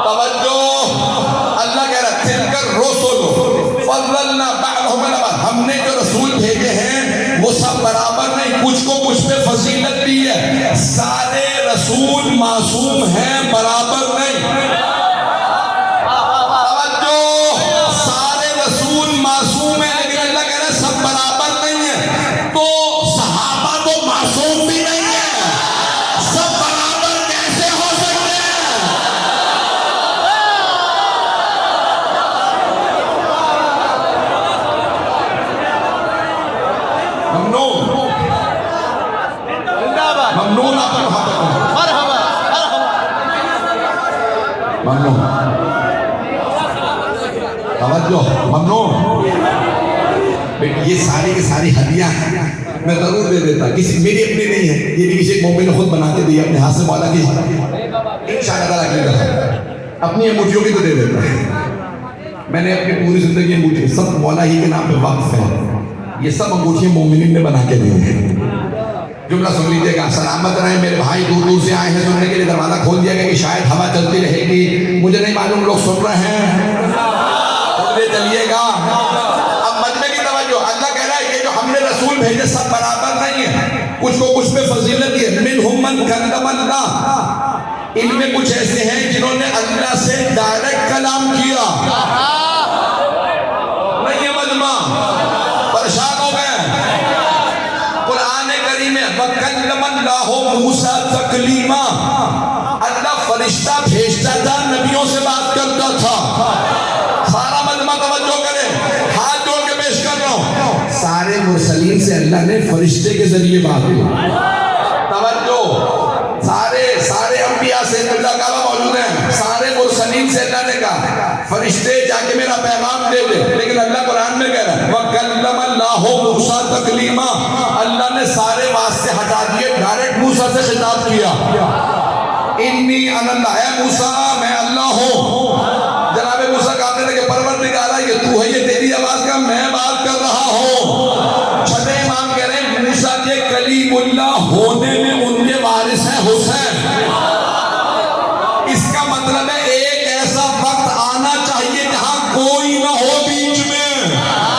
توجہ. اللہ کہہ رہا ہے تلک الرسل فضلنا بعضهم علی بعض. ہم نے جو رسول بھیجے ہیں وہ سب برابر نہیں, کچھ کو کچھ پہ فضیلت دی ہے. سارے رسول معصوم ہیں, برابر نہیں. توجہ. سارے رسول معصوم ہیں لیکن اللہ کہہ رہا ہے سب برابر نہیں ہے. تو صحابہ تو معصوم بھی نہیں ہے, سب برابر کیسے ہو سکتے ہیں؟ ممنون آپ کا ممنون. توجہ. ممنون. یہ ساری کی ساری ہدیاں میں ضرور دے دیتا, کسی میری اپنی نہیں ہے, یہ بھی کسی مومن نے خود بنا کے دی اپنے ہاتھ سے. مولا کی انشاءاللہ تعالیٰ کی طرف اپنی انگوٹھیوں کی تو دے دیتا ہے. میں نے اپنی پوری زندگی انگوٹھی سب مولا ہی کے نام پہ وقف ہے. یہ سب انگوٹھیاں مومنین نے بنا کے دی ہیں. جملہ سن لیجیے گا. سلامت رہیں میرے بھائی, دور دور سے آئے ہیں سننے کے لیے. دروازہ کھول دیا گیا کہ شاید ہوا چلتی رہے گی, مجھے نہیں معلوم لوگ سن رہے ہیں, چلیے گا. اب مجمع کی توجہ. اللہ کہہ رہا ہے یہ جو ہم نے رسول بھیجے سب برابر نہیں ہے, کچھ کو کچھ پہ فضیلت دی ہے. منہم من کلم اللہ. ان میں کچھ ایسے ہیں جنہوں نے اللہ سے ڈائریکٹ کلام کیا. نہیں ہے مجمع, پریشان ہو گئے. قرآن کریم میں وَكَلَّمَ اللَّهُ مُوسَىٰ تَكْلِيمًا. اللہ فرشتہ بھیجتا تھا, نبیوں سے بات کرتا تھا. سارا مجمع توجہ کرے, ہاتھ جوڑ کے پیش کر رہا ہوں. سارے مرسلین سے اللہ نے فرشتے کے ذریعے بات کی. توجہ. سارے انبیاء سے اللہ تعالیٰ موجود ہیں. سارے مرسلین سے اللہ نے کہا فرشتے جا کے میرا پیغام دے دے, لیکن اللہ موسیٰ تکلیما، اللہ نے سارے واسطے ہٹا دیے، ڈائریکٹ موسیٰ سے خطاب کیا، انی انا اللہ، اے موسیٰ میں اللہ ہوں۔ جناب موسیٰ کہتے تھے کہ پروردگارا یہ تو ہے، یہ تیری آواز کا میں بات کر رہا ہوں۔ چھٹے امام کہہ رہے ہیں موسیٰ کے کلیم اللہ ہونے میں ان کے وارث ہیں حسین۔ اس کا مطلب ہے ایک ایسا وقت آنا چاہیے جہاں کوئی نہ ہو بیچ میں،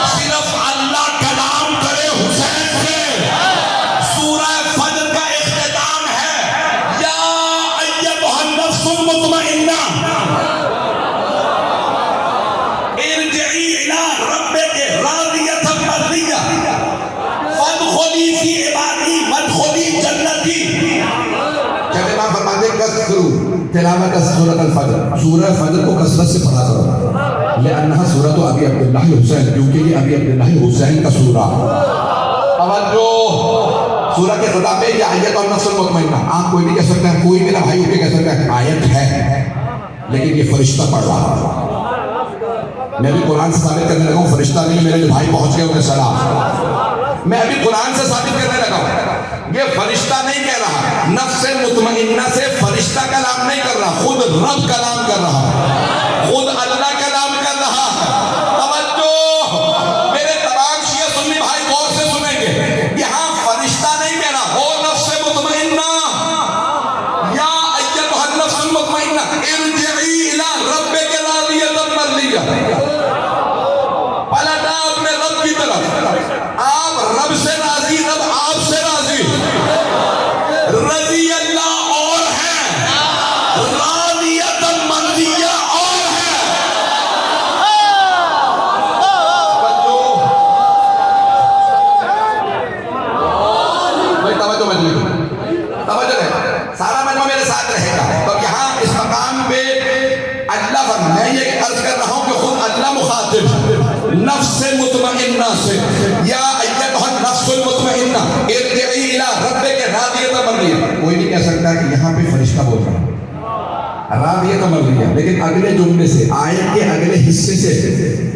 صرف اللہ کلام کرے حسین سے۔ سورہ فجر کا اختتام ہے، یا ایتھا النفس المطمئنہ ارجعی الی ربک راضیۃ مرضیہ فادخلی فی عبادی وادخلی جنتی۔ چلے ماں فرماتے ہیں کثروا تلاوت سورۃ الفجر، سورہ فجر کو کثرت سے پڑھا کرو، لأنہا سورۃ ابی عبداللہ حسین، کیونکہ یہ ابی عبداللہ حسین کا سورہ۔ توجہ، سورہ کے خطاب میں یہ آیت اور نفس المطمئنہ، آپ کوئی نہیں کہہ سکتا ہے، کوئی میرا بھائی اٹھ کے کہہ سکتا ہے آیت ہے، لیکن یہ فرشتہ پڑھ رہا ہے۔ میں بھی قرآن سے ثابت کرنے لگا ہوں، فرشتہ نہیں، میرے بھائی پہنچ گئے انہیں سلام۔ میں ابھی قرآن سے ثابت کرنے لگا ہوں، یہ فرشتہ نہیں کہہ رہا، نفس مطمئنہ سے فرشتہ کلام نہیں کر رہا، خود رب کلام کر رہا ہے، خود اللہ کلام کر رہا ہے۔ توجہ، میرے تمام شیعہ سنی بھائی غور سے سنیں گے، یہاں فرشتہ نہیں کہہ رہا، او نفس مطمئنہ، یا ایتھا النفس المطمئنہ ارجعی الی ربک راضیۃ مرضیہ۔ پلٹا اپنے رب کی طرف، آپ رب سے راضی، رب آپ سے راضی۔ رضی اللہ اور ہے، راضیۃ مرضیہ اور ہے۔ توجہ ہے، سارا مجمع میرے ساتھ رہے گا۔ تو یہاں اس مقام پہ اللہ فرماتا ہے، میں یہ عرض کر رہا ہوں کہ خود اللہ مخاطب نفس مطمئنہ سے، یا ایتھا النفس المطمئنہ ارجعی الی ربک راضیۃ مرضیہ۔ کوئی نہیں کہہ سکتا کہ یہاں پہ فرشتہ بول رہا ہے راضیۃ مرضیہ، لیکن اگلے جملے سے، آیت کے اگلے حصے سے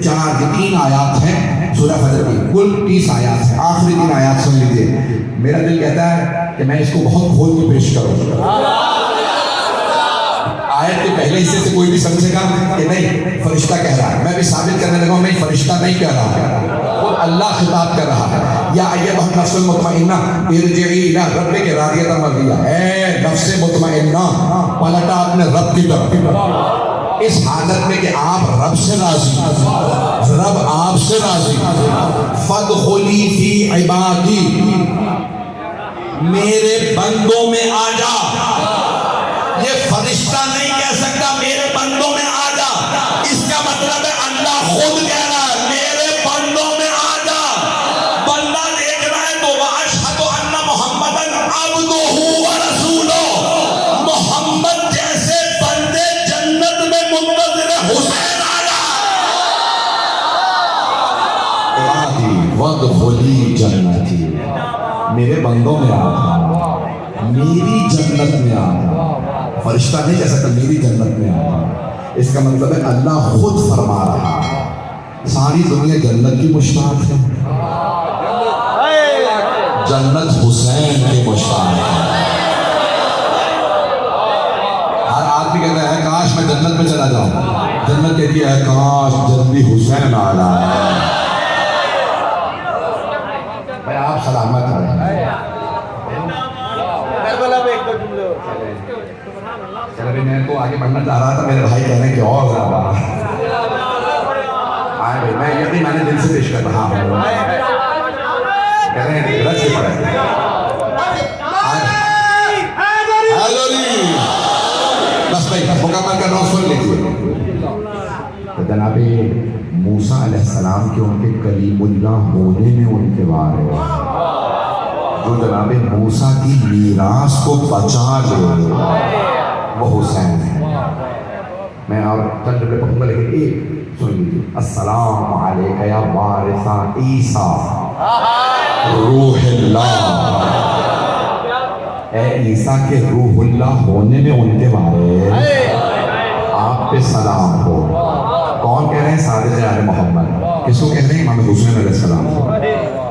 3 آیات ہیں سورہ فجر کی، کل 30 آیات ہیں، آخری 3 آیات سن لیجیے۔ میرا دل کہتا ہے کہ میں اس کو بہت کھول کے پیش کروں۔ آیت کے پہلے حصے سے کوئی بھی سمجھے گا کہ نہیں فرشتہ کہہ رہا ہے، میں بھی ثابت کرنے لگا ہوں نہیں فرشتہ نہیں کہہ رہا ہے، خود اللہ خطاب کر رہا ہے، یا ایتھا النفس المطمئنہ ارجعی الی ربک راضیۃ مرضیہ، اے نفس مطمئنہ پلٹا اپنے رب کی طرف، اس حالت میں کہ آپ رب سے راضی، رب آپ سے راضی، فادخلی فی عبادی، میرے بندوں میں آ جا۔ یہ فرشتہ نہیں کہہ سکتا میرے بندوں میں آ جا، اس کا مطلب ہے اللہ خود کہہ رہا ہے میرے بندوں میں آ جا۔ بندہ دیکھ رہا ہے تو وَأَشْهَدُ أَنَّ مُحَمَّدًا عَبْدُهُ وَرَسُولُهُ، محمد جیسے بندے جنت میں منتظر حسین آ جا۔ وَادْخُلِي جَنَّتِي، میرے بندوں میں آ جا، میری جنت میں آ جا۔ فرشتہ نہیں کہہ سکتا میری جنت میں آ جا، اس کا مطلب ہے اللہ خود فرما رہا ہے۔ ساری دنیا جنت کی مشتاق ہے، جنت حسین کی مشتاق ہے۔ ہر آدمی کہتا ہے کاش میں جنت میں چلا جاؤں، جنت کہتی ہے کاش جلدی حسین آ جائے۔ بھائی آپ سلامت ہیں۔ چلے میں تو آگے بڑھنا چاہ رہا تھا، میرے بھائی کہہ رہے ہیں کہ اور زیادہ آئے بھائی، میں یقین میں نے دل سے پیش کر رہا ہوں، کہہ رہے ہیں رج سے پڑھے بس بھائی مکمل کر رہا ہوں، سن لیجیے۔ تو جناب موسیٰ علیہ السلام کے ان کے کلیم اللہ ہونے میں ان کے وار ہے، جو جناب موسیٰ کی میراث کو بچا لے وہ حسین ہے۔ میں اور چند جملے پڑھوں گا لیکن ایک سن لیجیے۔ السلام علیکہ یا وارث عیسیٰ روح اللہ، اے عیسیٰ کے روح اللہ ہونے میں ان کے وارث، آپ پہ سلام ہو۔ کون کہہ رہے ہیں؟ صادق آل محمد۔ کس کو کہہ رہے ہیں؟ امام حسین علیہ السلام۔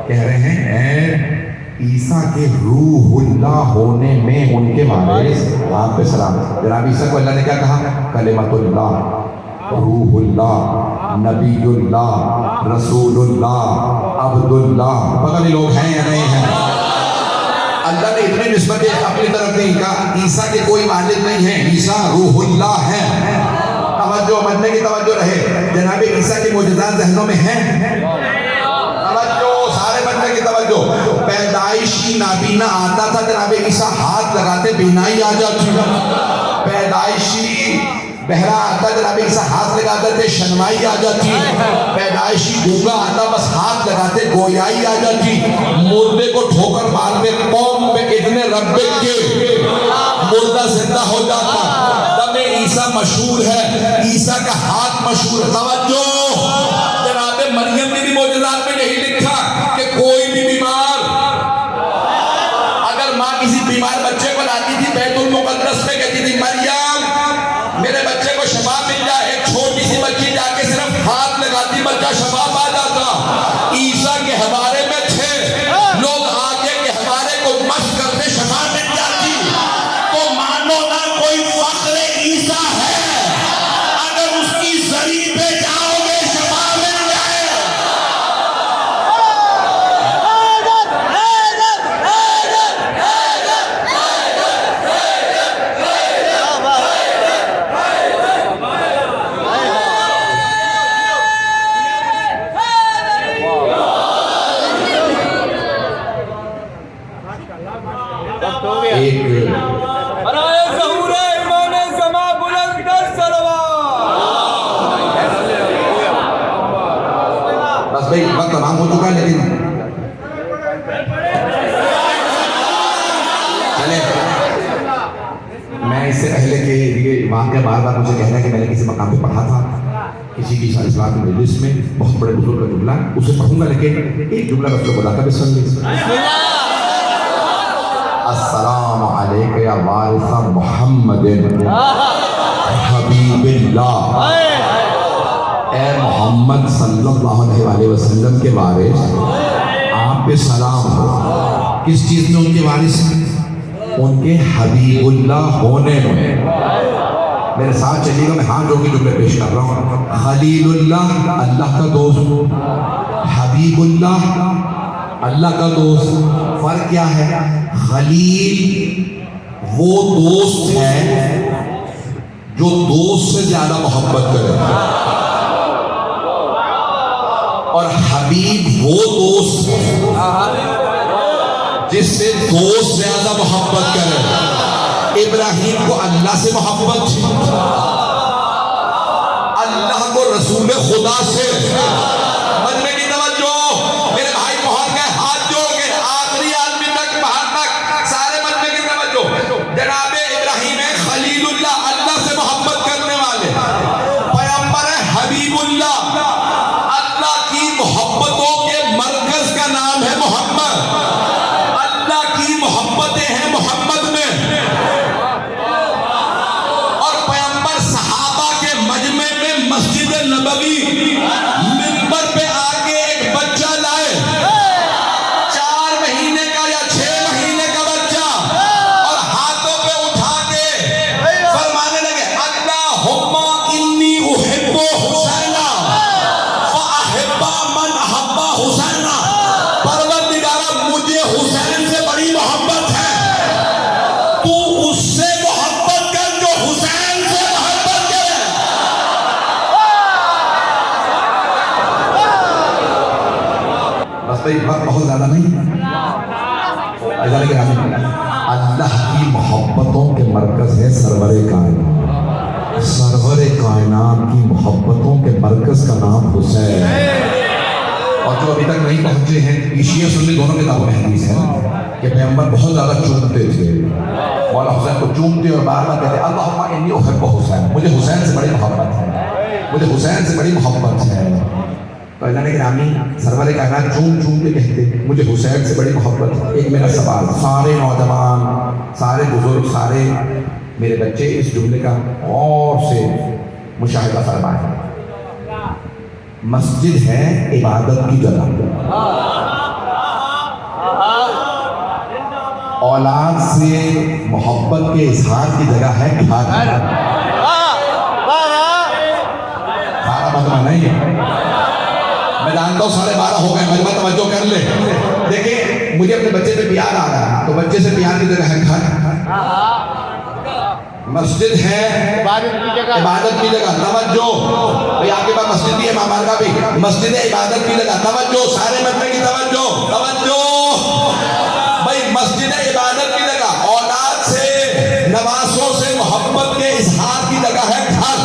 کہہ رہے ہیں اے عیسیٰ کے روح اللہ ہونے میں ان کے وارث آپ پہ سلام. جناب عیسیٰ کو اللہ نے کیا کہا؟ کلمۃ اللہ، روح اللہ، نبی اللہ، رسول اللہ، عبد اللہ. پتہ نہیں لوگ ہیں یا نہیں ہیں. اللہ نے اتنی نسبتیں اپنی طرف نہیں کہا عیسیٰ کے کوئی والد نہیں ہیں، عیسیٰ روح اللہ ہے. توجہ ماننے کی توجہ رہے. جناب عیسیٰ کے معجزات ذہنوں میں ہیں. توجہ سارے بننے کی توجہ. پیدائشی نابینا آتا تھا جناب عیسیٰ ہاتھ لگاتے بینائی آ جاتی. پیدائشی بہرا آتا جناب عیسیٰ ہاتھ لگاتے تھے شنوائی آ جاتی. پیدائشی گونگا آتا بس ہاتھ لگاتے گویائی آ جاتی. مردے کو ٹھوکر مارتے قوم میں اتنے ربے کے مردہ زندہ ہو جاتا. دم عیسیٰ مشہور ہے، عیسیٰ کا ہاتھ مشہور ہے. توجہ جناب مریم نے بھی معجزات میں یہی لکھا کہ کوئی بھی بیمار اگر ماں کسی بیمار بچے کو لاتی تھی بیت المقدس میں کہتی تھی مریم میرے بچے کو شفا مل جائے. ایک چھوٹی سی بچی جا کے صرف ہاتھ لگاتی بچہ شفا پا جاتا. عیسیٰ کے حوالے میں تھے لوگ آگے کے حوالے کو مشق کرتے شفا مل جاتی. تو مانو نہ کوئی فخر عیسیٰ ہے اگر اس کی زری پہ جاؤ گے شفا مل جائے. ایک بس بھائی وقت تمام ہو چکا ہے لیکن چلے میں اس سے پہلے کہ یہ واقعہ بار بار مجھے کہنا ہے کہ میں نے کسی مقام پہ پڑھا تھا کسی کی اصلاح کی مجلس میں بہت بڑے بزرگ کا جملہ اسے پڑھوں گا لیکن ایک جملہ بس لوگ بتا کر بھی سن لیں. السلام علیکم یا وارث محمد حبیب اللہ. اے محمد صلی اللہ علیہ وسلم کے وارث آپ پہ سلام ہو. کس چیز میں ان کے وارث ہیں؟ ان کے حبیب اللہ ہونے میں. میرے ساتھ چلیے گا میں ہاں جو کہ جملے پیش کر رہا ہوں. خلیل اللہ اللہ کا دوست، حبیب اللہ اللہ کا دوست. فرق کیا ہے؟ خلیل وہ دوست ہے جو دوست سے زیادہ محبت کرے اور حبیب وہ دوست ہے جس سے دوست زیادہ محبت کرے. ابراہیم کو اللہ سے محبت تھی، اللہ کو رسول خدا سے. مجمع کی توجہ میرے بھائی بہت گئے ہاتھ جوڑ کے آخری آدمی تک باہر تک سارے مجمع کی توجہ. جناب ابراہیم ہے خلیل اللہ اللہ سے محبت کرنے والے، پیغمبر ہے حبیب اللہ. اللہ کی محبتوں کے مرکز کا نام ہے محمد. اللہ کی محبتیں ہیں محمد میں. مسجد نبوی منبر پہ آگے ایک بچہ لائے 4 مہینے کا یا 6 مہینے کا بچہ اور ہاتھوں پہ اٹھا کے فرمانے لگے اللہم انی احب حسین فاحب من احب حسین. پروردگارا مجھے حسین سے بڑی محبت ہے، تو اس سے محبت کر جو حسین سے محبت کرے. وقت بہت زیادہ نہیں. اللہ کی محبتوں کے مرکز ہے سرور کائنات. سرور کائنات کی محبتوں کے مرکز کا نام حسین. اور جو ابھی تک نہیں پہنچے ہیں شیعہ سنی دونوں کتابوں میں حدیث ہے کہ پیغمبر بہت زیادہ چومتے تھے. مولا حسین کو چومتے اور بار بار کہتے اللہم انی احب حسین. مجھے حسین سے بڑی محبت ہے، مجھے حسین سے بڑی محبت ہے. تو اللہ نے گرامی سرور کائنات چوم چوم کے کہتے مجھے حسین سے بڑی محبت ہے. ایک میرا سوال، سارے نوجوان، سارے بزرگ، سارے میرے بچے اس جملے کا غور سے مشاہدہ فرمائیں. مسجد ہے عبادت کی جگہ، اولاد سے محبت کے اظہار کی جگہ ہے گھر. سارا مجمع نہیں ہے، میں جانتا ہوں 12:30 ہو گئے، مجمع توجہ کر لے. دیکھیں مجھے اپنے بچے پہ پیار آ رہا ہے، تو بچے سے پیار کی جگہ ہے گھر. مسجد ہے عبادت کی جگہ. توجہ بھئی، آپ کے پاس مسجد بھی ہے، ماں کا بھی. مسجد ہے عبادت کی جگہ. توجہ سارے مجمع کی توجہ. توجہ بھئی، مسجد ہے عبادت کی جگہ، اولاد سے نواسوں سے محبت کے اظہار کی جگہ ہے گھر.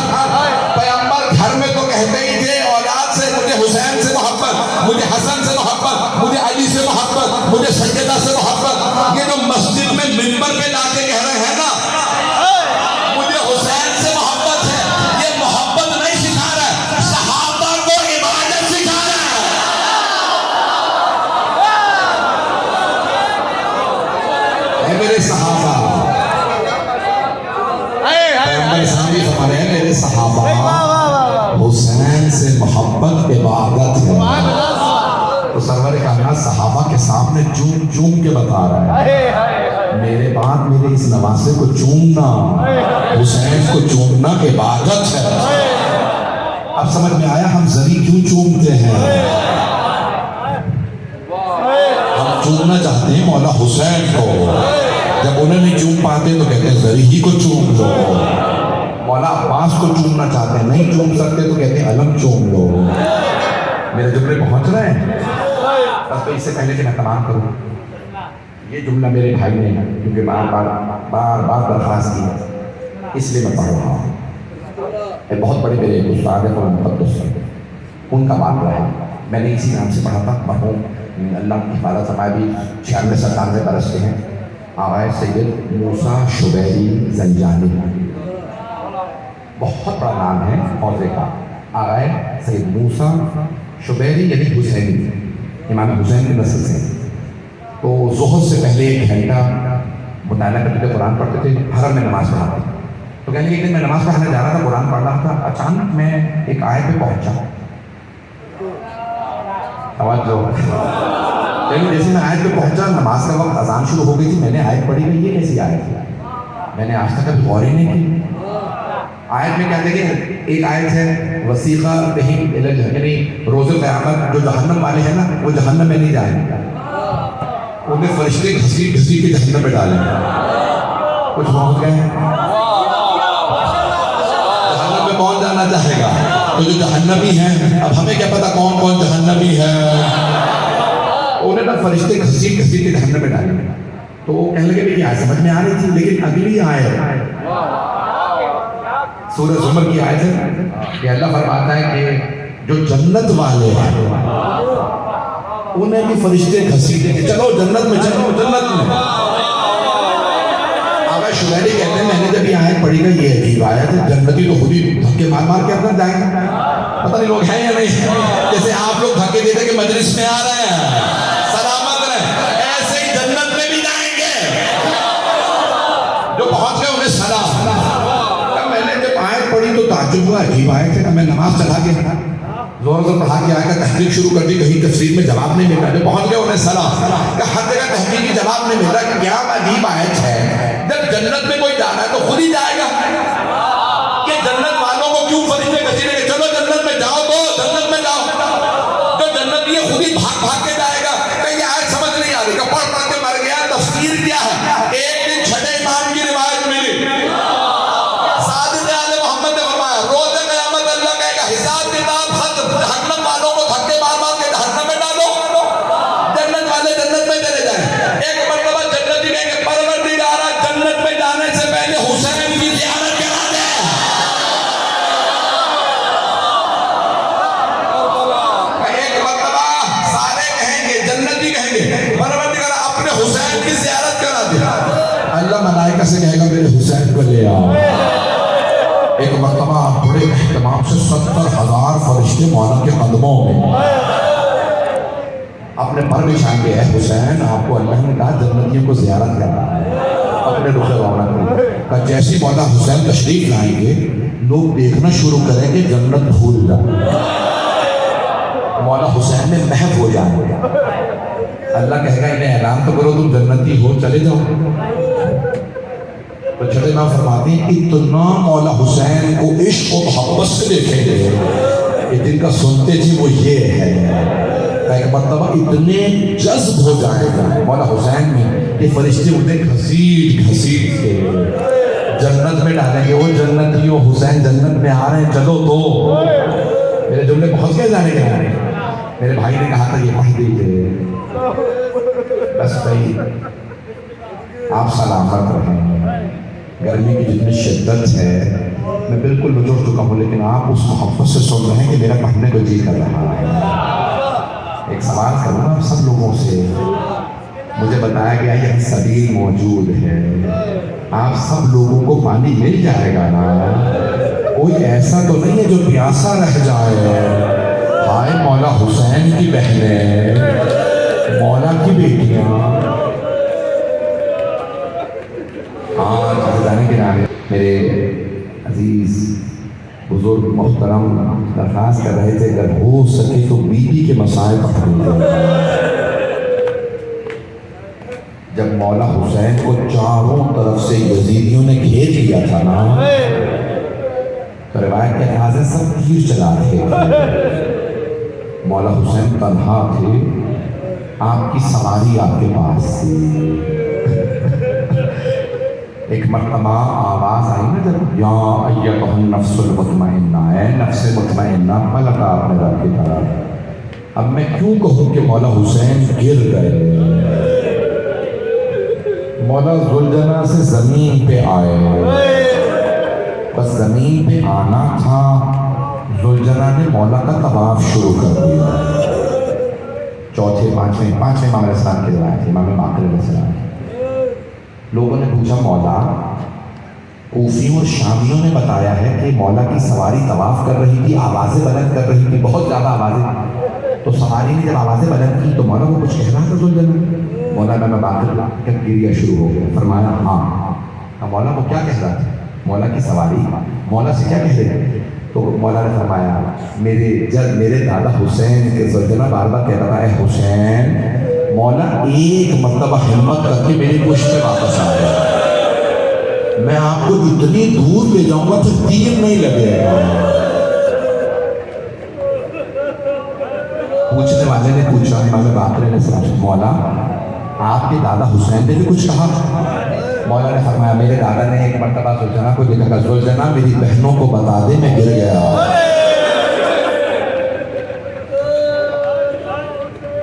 پیغمبر گھر میں تو کہتے ہی تھے اولاد سے مجھے حسین سے محبت، مجھے حسن سے محبت، مجھے علی سے محبت، مجھے سیدہ سے محبت. یہ جو مسجد میں منبر پہ لا کے کہہ رہے ہیں نا مجھے حسین سے محبت ہے، یہ محبت نہیں سکھا رہا ہے، صحابہ کو عبادت سکھا رہا ہے. اے میرے صحابہ، پیغمبر اسلامی فرما رہے ہیں میرے صحابہ، حسین سے محبت عبادت ہے. تو سرور کائنات صحابہ کے سامنے چوم چوم کے بتا رہا ہے میرے بعد میرے اس نواسے کو چومنا، حسین کو چومنا عبادت ہے. اب سمجھ میں آیا ہم زری کیوں چومتے ہیں؟ ہم چومنا چاہتے ہیں مولا حسین کو. جب انہیں نہیں چوم پاتے تو کہتے ہیں زری ہی کو چوم لو. مولا عباس کو چومنا چاہتے ہیں، نہیں چوم سکتے تو کہتے ہیں علم چوم لو. میرے جملے پہنچ رہے ہیں؟ بس اس سے پہلے کہ میں تمام کروں، یہ جملہ میرے بھائی نے کیونکہ بار بار درخواست کی ہے، اس لیے میں پڑھ رہا ہوں. بہت بڑے میرے استاد ہیں اور مقدس ہیں، ان کا واقعہ ہے. میں نے اسی نام سے پڑھا تھا. مرحوم اللہ کی حفاظت فرمائے بھی 96-97 برس کے ہیں. آغائے سید موسیٰ شبیری زنجانی، بہت بڑا نام ہے حوضے کا. آغائے سید موسیٰ شبیری یعنی حسینی، امام حسین کی نسل سے. تو ظہر سے پہلے 1 گھنٹہ مطالعہ کرتے تھے، قرآن پڑھتے تھے، حرم میں نماز پڑھاتے. تو کہنے لگے ایک دن میں نماز پڑھانے جا رہا تھا، قرآن پڑھ رہا تھا، اچانک میں ایک آیت پہ پہنچا. توجہ، لیکن جیسے میں آیت پہ پہنچا، نماز کا وقت اذان شروع ہو گئی تھی. میں نے آیت پڑھی کہ یہ کیسی آیت ہے؟ میں نے آج تک کبھی غور ہی نہیں کی. آیت میں کہتے ہیں ایک آیت ہے وسیقہ بہم الی جہنم، یعنی روز قیامت جو جہنم والے ہیں نا وہ جہنم میں نہیں جائیں گے، انہیں فرشتے گھسی گھسی کے جہنم میں ڈالیں گے. کچھ پہنچ گئے ہیں جہنم میں، کون جانا چاہے گا؟ تو جو جہنمی ہیں، اب ہمیں کیا پتا کون کون جہنمی ہے، انہیں نا فرشتے گھسی گھسی کے جہنم میں ڈالیں گے. تو کہنے لگے یہ آیت سمجھ میں آ رہی تھی، لیکن اگلی آیت سورہ زمر کی آیت ہے کہ اللہ فرماتا ہے کہ جو جنت والے ہیں انہیں بھی فرشتے گھسیٹیں گے، چلو جنت میں، چلو جنت میں. آقا شبیری کہتے ہیں میں نے جب یہ آیت پڑھی گئی، یہ عجیب آیت ہے، جنتی تو خود ہی دھکے مار مار کے اندر جائیں گے. پتہ نہیں لوگ ہیں یا نہیں، جیسے آپ لوگ دھکے دیتے کہ مجلس میں آ رہے ہیں سلامت رہیں، ایسے ہی جنت میں بھی جائیں گے. جو پہنچ گئے انہیں سلام. پڑھی تو تعجب ہوا، عجیب آیت ہے. میں نماز چلا کے زور زور پڑھا کے آیا کہ تحقیق شروع کر دی، کہیں تفسیر میں جواب نہیں مل رہا. جو پہنچ گئے انہیں سلام کہ ہر جگہ تحقیق کی جواب نہیں مل رہا. کہ کیا عجیب آیت ہے، جب جنت میں کوئی جانا ہے تو خود ہی جائے گا. کہ جنت والوں کو کیوں فرشتے گھسیٹیں گے؟ چلو جنت میں جاؤ، تو جنت میں جاؤ. جو جنت یہ خود ہی بھاگ بھاگ کے جائے گا. کہ یہ آیت سمجھ نہیں آ رہی، کہ پڑھ پڑھ کے مر گیا. تفسیر کیا ہے؟ ایک دن چھٹے امام کی روایت ملی، حساب کتاب ختم، جہنم والوں کو دھکے مار مار کے جہنم میں ڈالو، جنت والے جنت میں چلے جائیں. ایک مرتبہ جنتی کہیں کہ پروردگارا جنت میں جانے سے پہلے حسین کی زیارت کرا دے. ایک مرتبہ سارے کہیں گے، جنتی کہیں گے پروردگارا اپنے حسین کی زیارت کرا دے. اللہ ملائکہ سے کہے گا میرے حسین کو لے آؤ. ایک مرتبہ بڑے اہتمام سے 70,000 فرشتے مولا کے قدموں میں اپنے پر بچھائیں گے. اے حسین، آپ کو اللہ نے کہا جنتیوں کو زیارت کرنا ہے، اپنے رخ روانہ کریں. جیسے مولا حسین تشریف لائیں گے، لوگ دیکھنا شروع کریں گے جنت بھول جائیں، مولا حسین میں محو ہو جائیں گے. اللہ کہے گا انہیں اعلان تو کرو تم جنتی ہو، چلے جاؤ۔ تو چھٹے امام فرماتے ہیں اتنا مولا حسین کو عشق و محبت سے دیکھیں گے کہ جن کا سنتے تھے وہ یہ ہے کا ایک مرتبہ اتنے جذب ہو جائے گا مولا حسین میں کہ فرشتے انہیں گھسیٹ گھسیٹ کے جنت میں ڈالیں گے۔ وہ جنتیوں حسین جنت میں آ رہے ہیں، چلو تو۔ میرے جملے پہنچ گئے جانے کے آنے؟ میرے بھائی نے کہا تھا یہ پڑھ دیجیے بس بھائی آپ سلامت رہیں۔ گرمی کی جتنی شدت ہے میں بالکل بجڑ چکا ہوں، لیکن آپ اس محبت سے سن رہے ہیں کہ میرا پڑھنے کو جی کر رہا ہے۔ ایک سوال کروں آپ سب لوگوں سے، مجھے بتایا گیا یہ سبیل موجود ہے، آپ سب لوگوں کو پانی مل جائے گا نا؟ کوئی ایسا تو نہیں ہے جو پیاسا رہ جائے؟ ہائے مولا حسین کی بہنیں، مولا کی بیٹیاں، جانے کے نام میرے عزیز بزرگ محترم درخواست کر رہے تھے اگر ہو سکے تو بیوی کے مسائل پڑھ لیجیے۔ جب مولا حسین کو چاروں طرف سے یزیدیوں نے گھیر لیا تھا نا، تو روایت کے الفاظ ہیں سب تیر چلا رہے تھے، مولا حسین تنہا تھے، آپ کی سواری آپ کے پاس تھی۔ ایک مرتبہ آواز آئی نا جب یا ایتھا النفس المطمئنہ، اے نفس مطمئنہ، پلٹا اپنے رب کی طرف۔ اب میں کیوں کہوں کہ مولا حسین گر گئے؟ مولا ذوالجناح سے زمین پہ آئے، بس زمین پہ آنا تھا، ذوالجناح نے مولا کا طواف شروع کر دیا۔ پانچویں امام علیہ السلام کی روایت ہے، امام باقر علیہ السلام۔ لوگوں نے پوچھا مولا، کوفیوں اور شامیوں نے بتایا ہے کہ مولا کی سواری طواف کر رہی تھی، آوازیں بلند کر رہی تھی، بہت زیادہ آوازیں، تو سواری نے جب آوازیں بلند کی تو مولا کو کچھ کہہ رہا تھا ذوالجناح؟ مولا میں باقر کا گریہ شروع ہو گیا، فرمایا ہاں۔ مولا کو کیا کہہ رہا تھا؟ مولا کی سواری مولا سے کیا کہہ رہے؟ تو مولا نے فرمایا میرے دادا حسین کے ذوالجناح بار بار کہہ رہا ہے حسین، مولا ایک مرتبہ ہمت کر کے میری پشت پہ واپس آ گیا، میں آپ کو اتنی دور لے جاؤں گا تو تیر نہیں لگے گا۔ پوچھنے والے نے پوچھا امام باقر علیہ السلام سے، مولا آپ کے دادا حسین نے بھی کچھ کہا؟ مولا نے فرمایا میرے دادا نے ایک مرتبہ ذوالجناح کو دیکھا، ذوالجناح میری بہنوں کو بتا دے میں گر گیا۔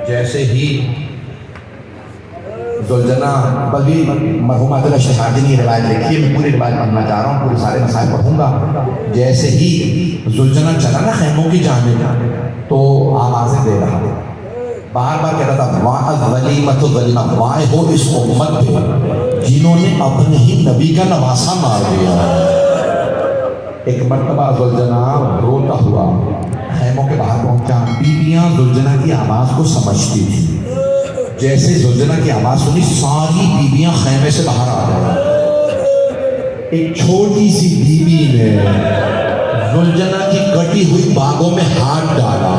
جیسے ہی ذوالجناح بغی مرحوم عادل شہادی نے روایت لکھی ہے، میں پوری روایت پڑھنا چاہ رہا ہوں، پورے سارے مسائل پڑھوں گا۔ جیسے ہی ذوالجناح چلا نا خیموں کی جانب تو آوازیں دے رہا تھا، بار بار کہہ رہا تھا واہ غلیمت غلیمہ، وائے ہو اس امت پہ جنہوں نے اپنے ہی نبی کا نواسہ مار دیا۔ ایک مرتبہ ذوالجناح روتا ہوا خیموں کے باہر پہنچا، بیویاں ذوالجناح کی آواز کو سمجھتی تھی، جیسے ذوالجناح کی آواز سنی ساری بیویاں خیمے سے باہر آ گئیں۔ ایک چھوٹی سی بیوی نے ذوالجناح کی کٹی ہوئی باغوں میں ہاتھ ڈالا،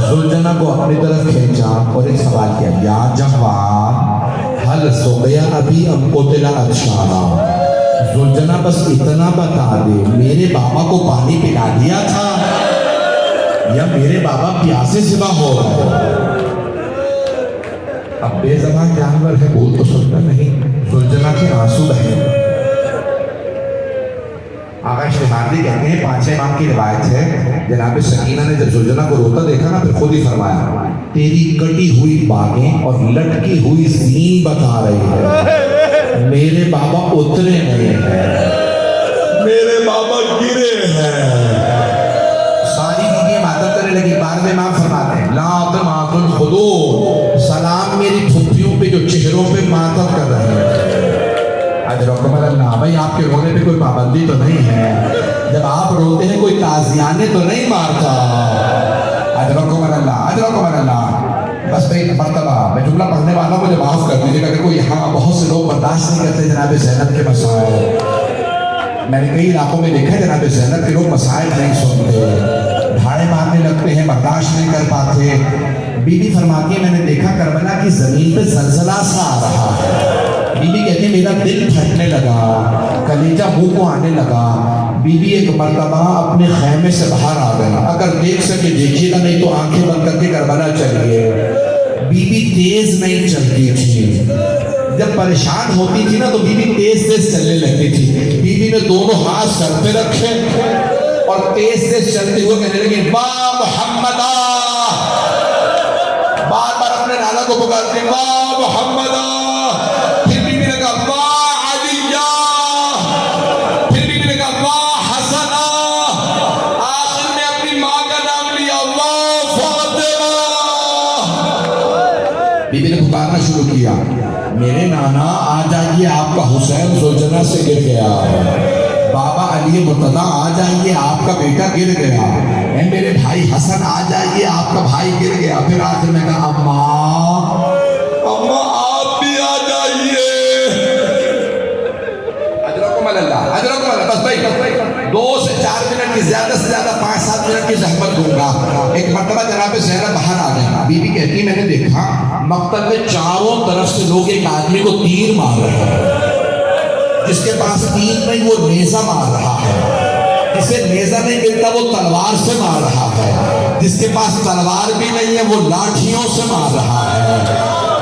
ذوالجناح کو اپنی طرف کھینچا اور ایک سوال کیا، یا جوان حل سقیا ابی ام قتل عطشانا، ذوالجناح بس اتنا بتا دے میرے بابا کو پانی پلا دیا تھا یا میرے بابا پیاسے سوا ہو رہا ہے؟ اب بے زبان جانور ہے، بول تو سکتا نہیں، ذوالجناح کے آنسو بہے۔ آقا شہادی کہتے ہیں 5 امام کی روایت ہے، جناب سکینہ نے جب ذوالجناح کو روتا دیکھا نا پھر خود ہی فرمایا تیری کٹی ہوئی باغیں اور لٹکی ہوئی زمین بتا رہی ہے میرے بابا اترے نہیں ہیں، میرے بابا گرے ہیں۔ ساری بیویاں ماتم کرنے لگی، بعد میں امام فرماتے ہیں لا تمات الخدود، سلام میری پھپھیوں پہ جو چہروں پہ ماتم کر رہے ہیں۔ اجرکم اللہ، بھائی آپ کے رونے پہ کوئی پابندی تو نہیں ہے، جب آپ روتے ہیں کوئی تعزیانے تو نہیں مارتا۔ اجرکم اللہ، اجرکم اللہ۔ بس بھائی مرتبہ میں جملہ پڑھنے والوں مجھے معاف کر دیجیے گا، اگر کوئی یہاں بہت سے لوگ برداشت نہیں کرتے جناب زینب کے مسائل، میں نے کئی علاقوں میں دیکھا جناب زینب کے لوگ مسائل نہیں سنتے، ڈھاڑے مارنے لگتے ہیں، برداشت نہیں کر پاتے۔ بی بی فرماتی ہے میں نے دیکھا کربلا کی زمین پہ زلزلہ سا آ رہا ہے. بی بی کہتی ہے میرا دل پھٹنے لگا, کلیجہ منہ کو آنے لگا. بی بی ایک مرتبہ اپنے خیمے سے باہر آ گیا, اگر دیکھ سکے دیکھیے گا, نہیں تو آنکھیں بند کر کے کربلا چلیے. بی بی تیز نہیں چلتی تھی, جب پریشان ہوتی تھی نا تو بی بی تیز تیز چلنے لگتی تھی. بی بی نے دونوں ہاتھ سر پہ رکھے اور تیز تیز چلتے ہوئے کہنے لگی با محمدہ, بار بار اپنے نانا کو پکارتے با محمدہ. پھر بی بی نے کہا با علیہ, پھر بی بی نے کہا با حسنہ, آخر میں اپنی ماں کا نام لیا با فاطمہ. بی بی نے پکارنا شروع کیا, میرے نانا آ جائیے, آپ کا حسین زوجنا سے گر گیا. بابا علی مرتضیٰ آ جائیے, آپ کا بیٹا گر گیا. اے میرے بھائی حسن آ جائیے, آپ کا بھائی گر گیا. پھر آخر میں کہا اماں آپ بھی آ جائیے. اجرکم اللہ, اجرکم اللہ. بس بھائی 2 سے 4 منٹ کی, زیادہ سے زیادہ 5-7 منٹ کی زحمت دوں گا. ایک مرتبہ جناب زینب باہر آ گئی. بی بی کہتی میں نے دیکھا مقتل میں چاروں طرف سے لوگ ایک آدمی کو تیر مار رہے ہیں. جس کے پاس تیر نہیں وہ نیزہ مار رہا ہے, جسے نیزہ نہیں ملتا وہ تلوار سے مار رہا ہے, جس کے پاس تلوار بھی نہیں ہے وہ لاٹھیوں سے مار رہا ہے.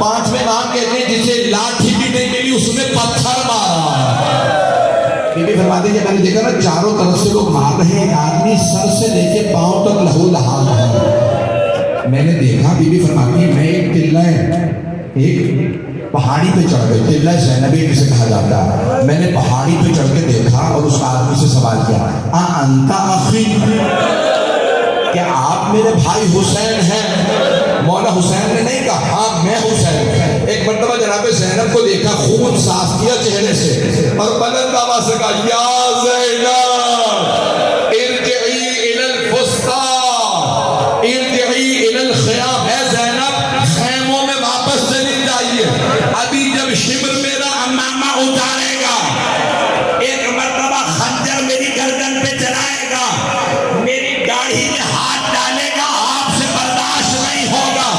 5ویں امام کہتے ہیں جسے لاٹھی بھی نہیں ملی اس نے پتھر مارا. بی بی فرماتے ہیں میں نے دیکھا نا چاروں طرف سے لوگ مار رہے ہیں, آدمی سر سے لے کے پاؤں تک لہو لہان ہے. میں نے دیکھا, بی بی فرماتی ہے میں ایک ٹلہ ایک پہاڑی پہ چڑھ گئے, ٹلہ زینبی جسے کہا جاتا ہے. میں نے پہاڑی پہ چڑھ کے دیکھا اور اس آدمی سے سوال کیا انت اخی, کیا آپ میرے بھائی حسین ہیں؟ مولا حسین نے نہیں کہا ہاں میں حسین. ایک مرتبہ جناب زینب کو دیکھا, خون صاف کیا چہرے سے اور بلند آواز سے کہا یا زینب ارجعی الی الفسطیٰ ارجعی الی الخیام. اے زینب خیموں میں واپس چلی جائیے, ابھی جب شبر میرا امامہ اتارے گا, ایک مرتبہ خنجر میری گردن پہ چلائے گا, میری داڑھی میں ہاتھ ڈالے گا, آپ سے برداشت نہیں ہوگا.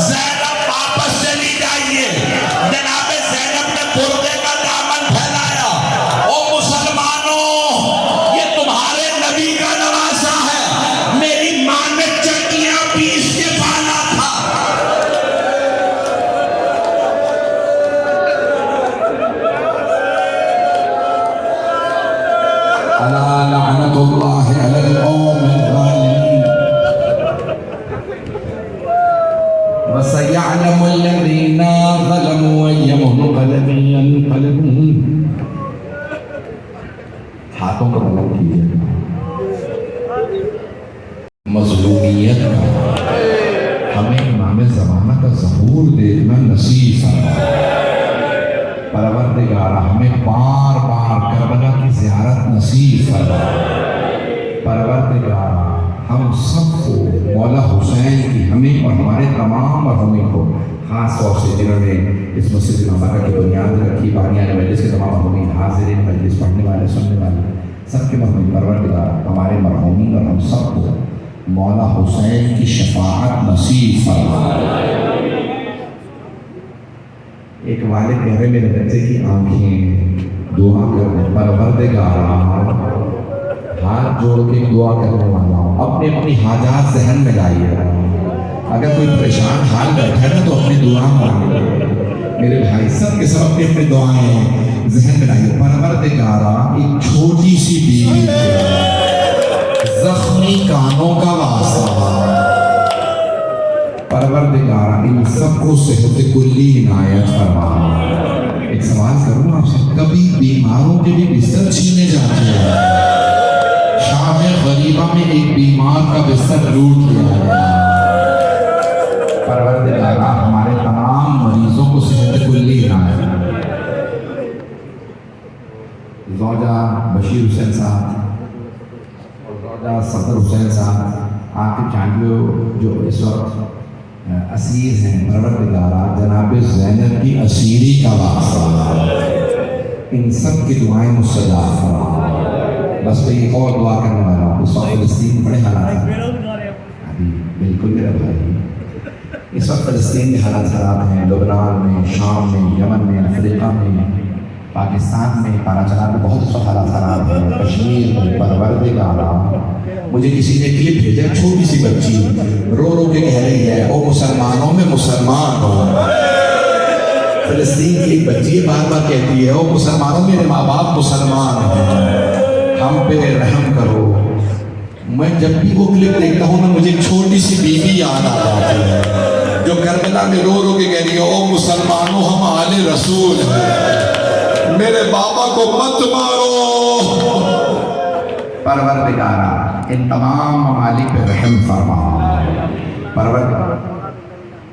زینب واپس چلی جائیے. جناب زینب نے پردے کا دامن پھیلایا. او مسلمانوں, یہ تمہارے نبی کا نواسہ ہے, میری ماں نے چٹیاں پیس کے پالا تھا. الا لعنت اللہ علی القوم الظالمین وسيعلم الذين ظلموا أي منقلب ينقلبون. ہاتھوں کا بلند کیجیے. مظلومیت کا ہمیں امام زمانہ کا ظہور دیکھنا نصیب فرما. پروردگارہ ہمیں بار بار کربلا کی زیارت نصیب فرما. پروردگارہ ہم سب کو مولا حسین کی, ہمیں اور ہمارے تمام مرحومین کو, خاص طور سے جنہوں نے اس مسجد مبارکہ کی بنیاد رکھی, بانیان مجلس کے تمام مرحومین, حاضرین مجلس, پڑھنے والے سننے والے, سب کے مرحومین. پروردگار ہمارے مرحومین اور ہم سب کو مولا حسین کی شفاعت نصیب فرما. ایک والد کہہ رہے میرے بچے کی آنکھیں دعا کر دیں. پروردگار ہاتھ جوڑ کے دعا کرنے والا ہوں, اپنے اپنی حاجات ذہن میں لائیے. اگر کوئی پریشان حال بیٹھا ہے تو اپنی دعا مانگے. میرے بھائی سب کے سب اپنی اپنی دعائیں ذہن میں لائیے. پروردگارہ ایک چھوٹی سی بیوی زخمی کانوں کا واسطہ, پروردگارہ ان سب کو صحت کلی عنایت فرما. ایک سوال کروں آپ سے, کبھی بیماروں کے بھی بستر چھینے جاتے ہیں؟ شام غریبہ میں ایک بیمار کا بستر لوٹ لیا ہے. پروردگارہ ہمارے تمام مریضوں کو صحت کلی عنایت. زوجہ بشیر حسین صاحب اور زوجہ صفر حسین صاحب عاقب چانڈیو جو اس وقت اسیر ہیں, پروردگارہ جناب زینب کی اسیری کا واسطہ ان سب کی دعائیں مستجاب فرما. بس پہ ایک اور دعا کرنے والا ہوں. اس وقت فلسطین بڑے حالات ہیں ابھی, بالکل میرا بھائی, اس وقت فلسطین کے حالات خراب ہیں، لبنان میں، شام میں، یمن میں، افریقہ میں، پاکستان میں، کراچی میں بہت اس وقت حالات خراب ہیں، کشمیر میں۔ پروردگارا مجھے کسی نے کلپ بھیجا، چھوٹی سی بچی رو رو کے کہہ رہی ہے او مسلمانوں میں مسلمان ہو۔ فلسطین کی ایک بچی بار بار کہتی ہے او مسلمانوں میرے ماں باپ مسلمان ہیں، ہم پہ رحم کرو۔ میں جب بھی وہ کلپ دیکھتا ہوں نا مجھے چھوٹی سی بیوی یاد آ جاتی ہے جو کربلا میں رو رو کے کہہ رہی ہے او مسلمانوں ہم آل رسول ہیں، میرے بابا کو مت مارو۔ پروردگارا ان تمام ممالک پہ رحم فرما۔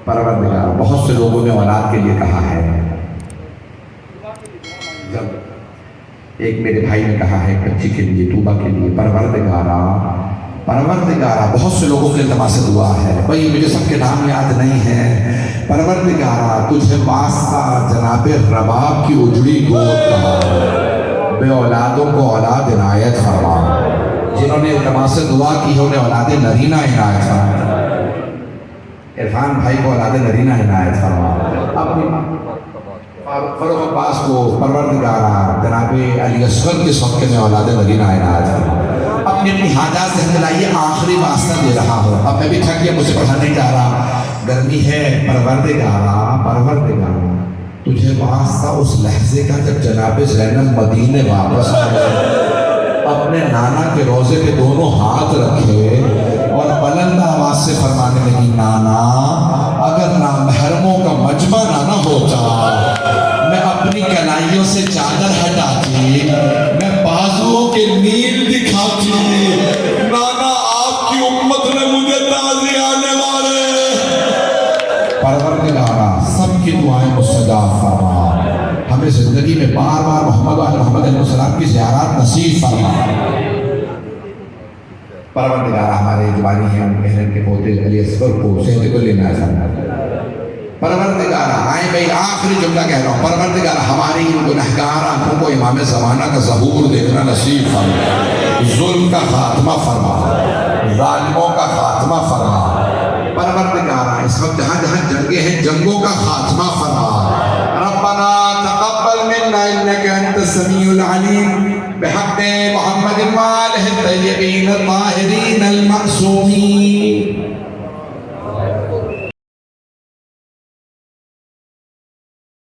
پروردگارا بہت سے لوگوں نے اولاد کے لیے کہا ہے، جب ایک میرے بھائی نے کہا ہے بچی کے لیے، توبہ کے لیے، پروردگارا بہت سے لوگوں کے التماس دعا ہے بھائی، مجھے سب کے نام یاد نہیں ہے۔ پروردگارا تجھے واسطہ جناب رباب کی اجڑی گود کا بے اولادوں کو اولاد عنایت فرما، جنہوں نے التماس دعا کی ہے انہیں اولاد نرینہ عنایت فرما۔ عرفان بھائی کو اولاد نرینہ عنایت فرما، اپنی فاروق عباس کو پروردگارا جناب علی اصغر کے صدقے میں اولاد نرینہ عنایت فرما۔ اپنی حاجات سے دلائیے، آخری واسطہ دے رہا ہو، اب میں بھی تھک گیا، مجھے پڑھا نہیں جا رہا، گرمی ہے۔ پروردگارا تجھے واسطہ اس لحظے کا جب جناب زینب مدینے واپس آئے، اپنے نانا کے روزے پہ دونوں ہاتھ رکھے اور بلند آواز سے فرمانے لگی نانا اگر نامحرموں کا مجمع نہ ہوتا میں اپنی کلائیوں سے چادر ہٹاتی، میں بازوؤں کے نیل دکھاتی، نانا آپ کی امت نے مجھے تعزیانے والے۔ پروردگارا سب کی دعائیں مستجاب فرما، ہمیں زندگی میں بار بار محمد علیہ السلام کی زیارات نصیب فرما۔ پروردگارا ہمارے جوانی ہیں ان بہن کے پوتے علی اصغر کو صحت کو لینا ہے۔ پروردگارا آئیں بھائی آخری جملہ کہہ رہا ہوں، پروردگارا ہماری ان گنہگار آنکھوں کو امام زمانہ کا ظہور دیکھنا نصیب فرما، ظلم کا خاتمہ فرما، ظالموں کا خاتمہ فرما۔ پروردگارا اس وقت جہاں جہاں جنگیں ہیں جنگوں کا خاتمہ فرما۔ ربنا تقبل منا انك انت السميع العليم بحق محمد وآله الطيبين الطاهرين المعصومين۔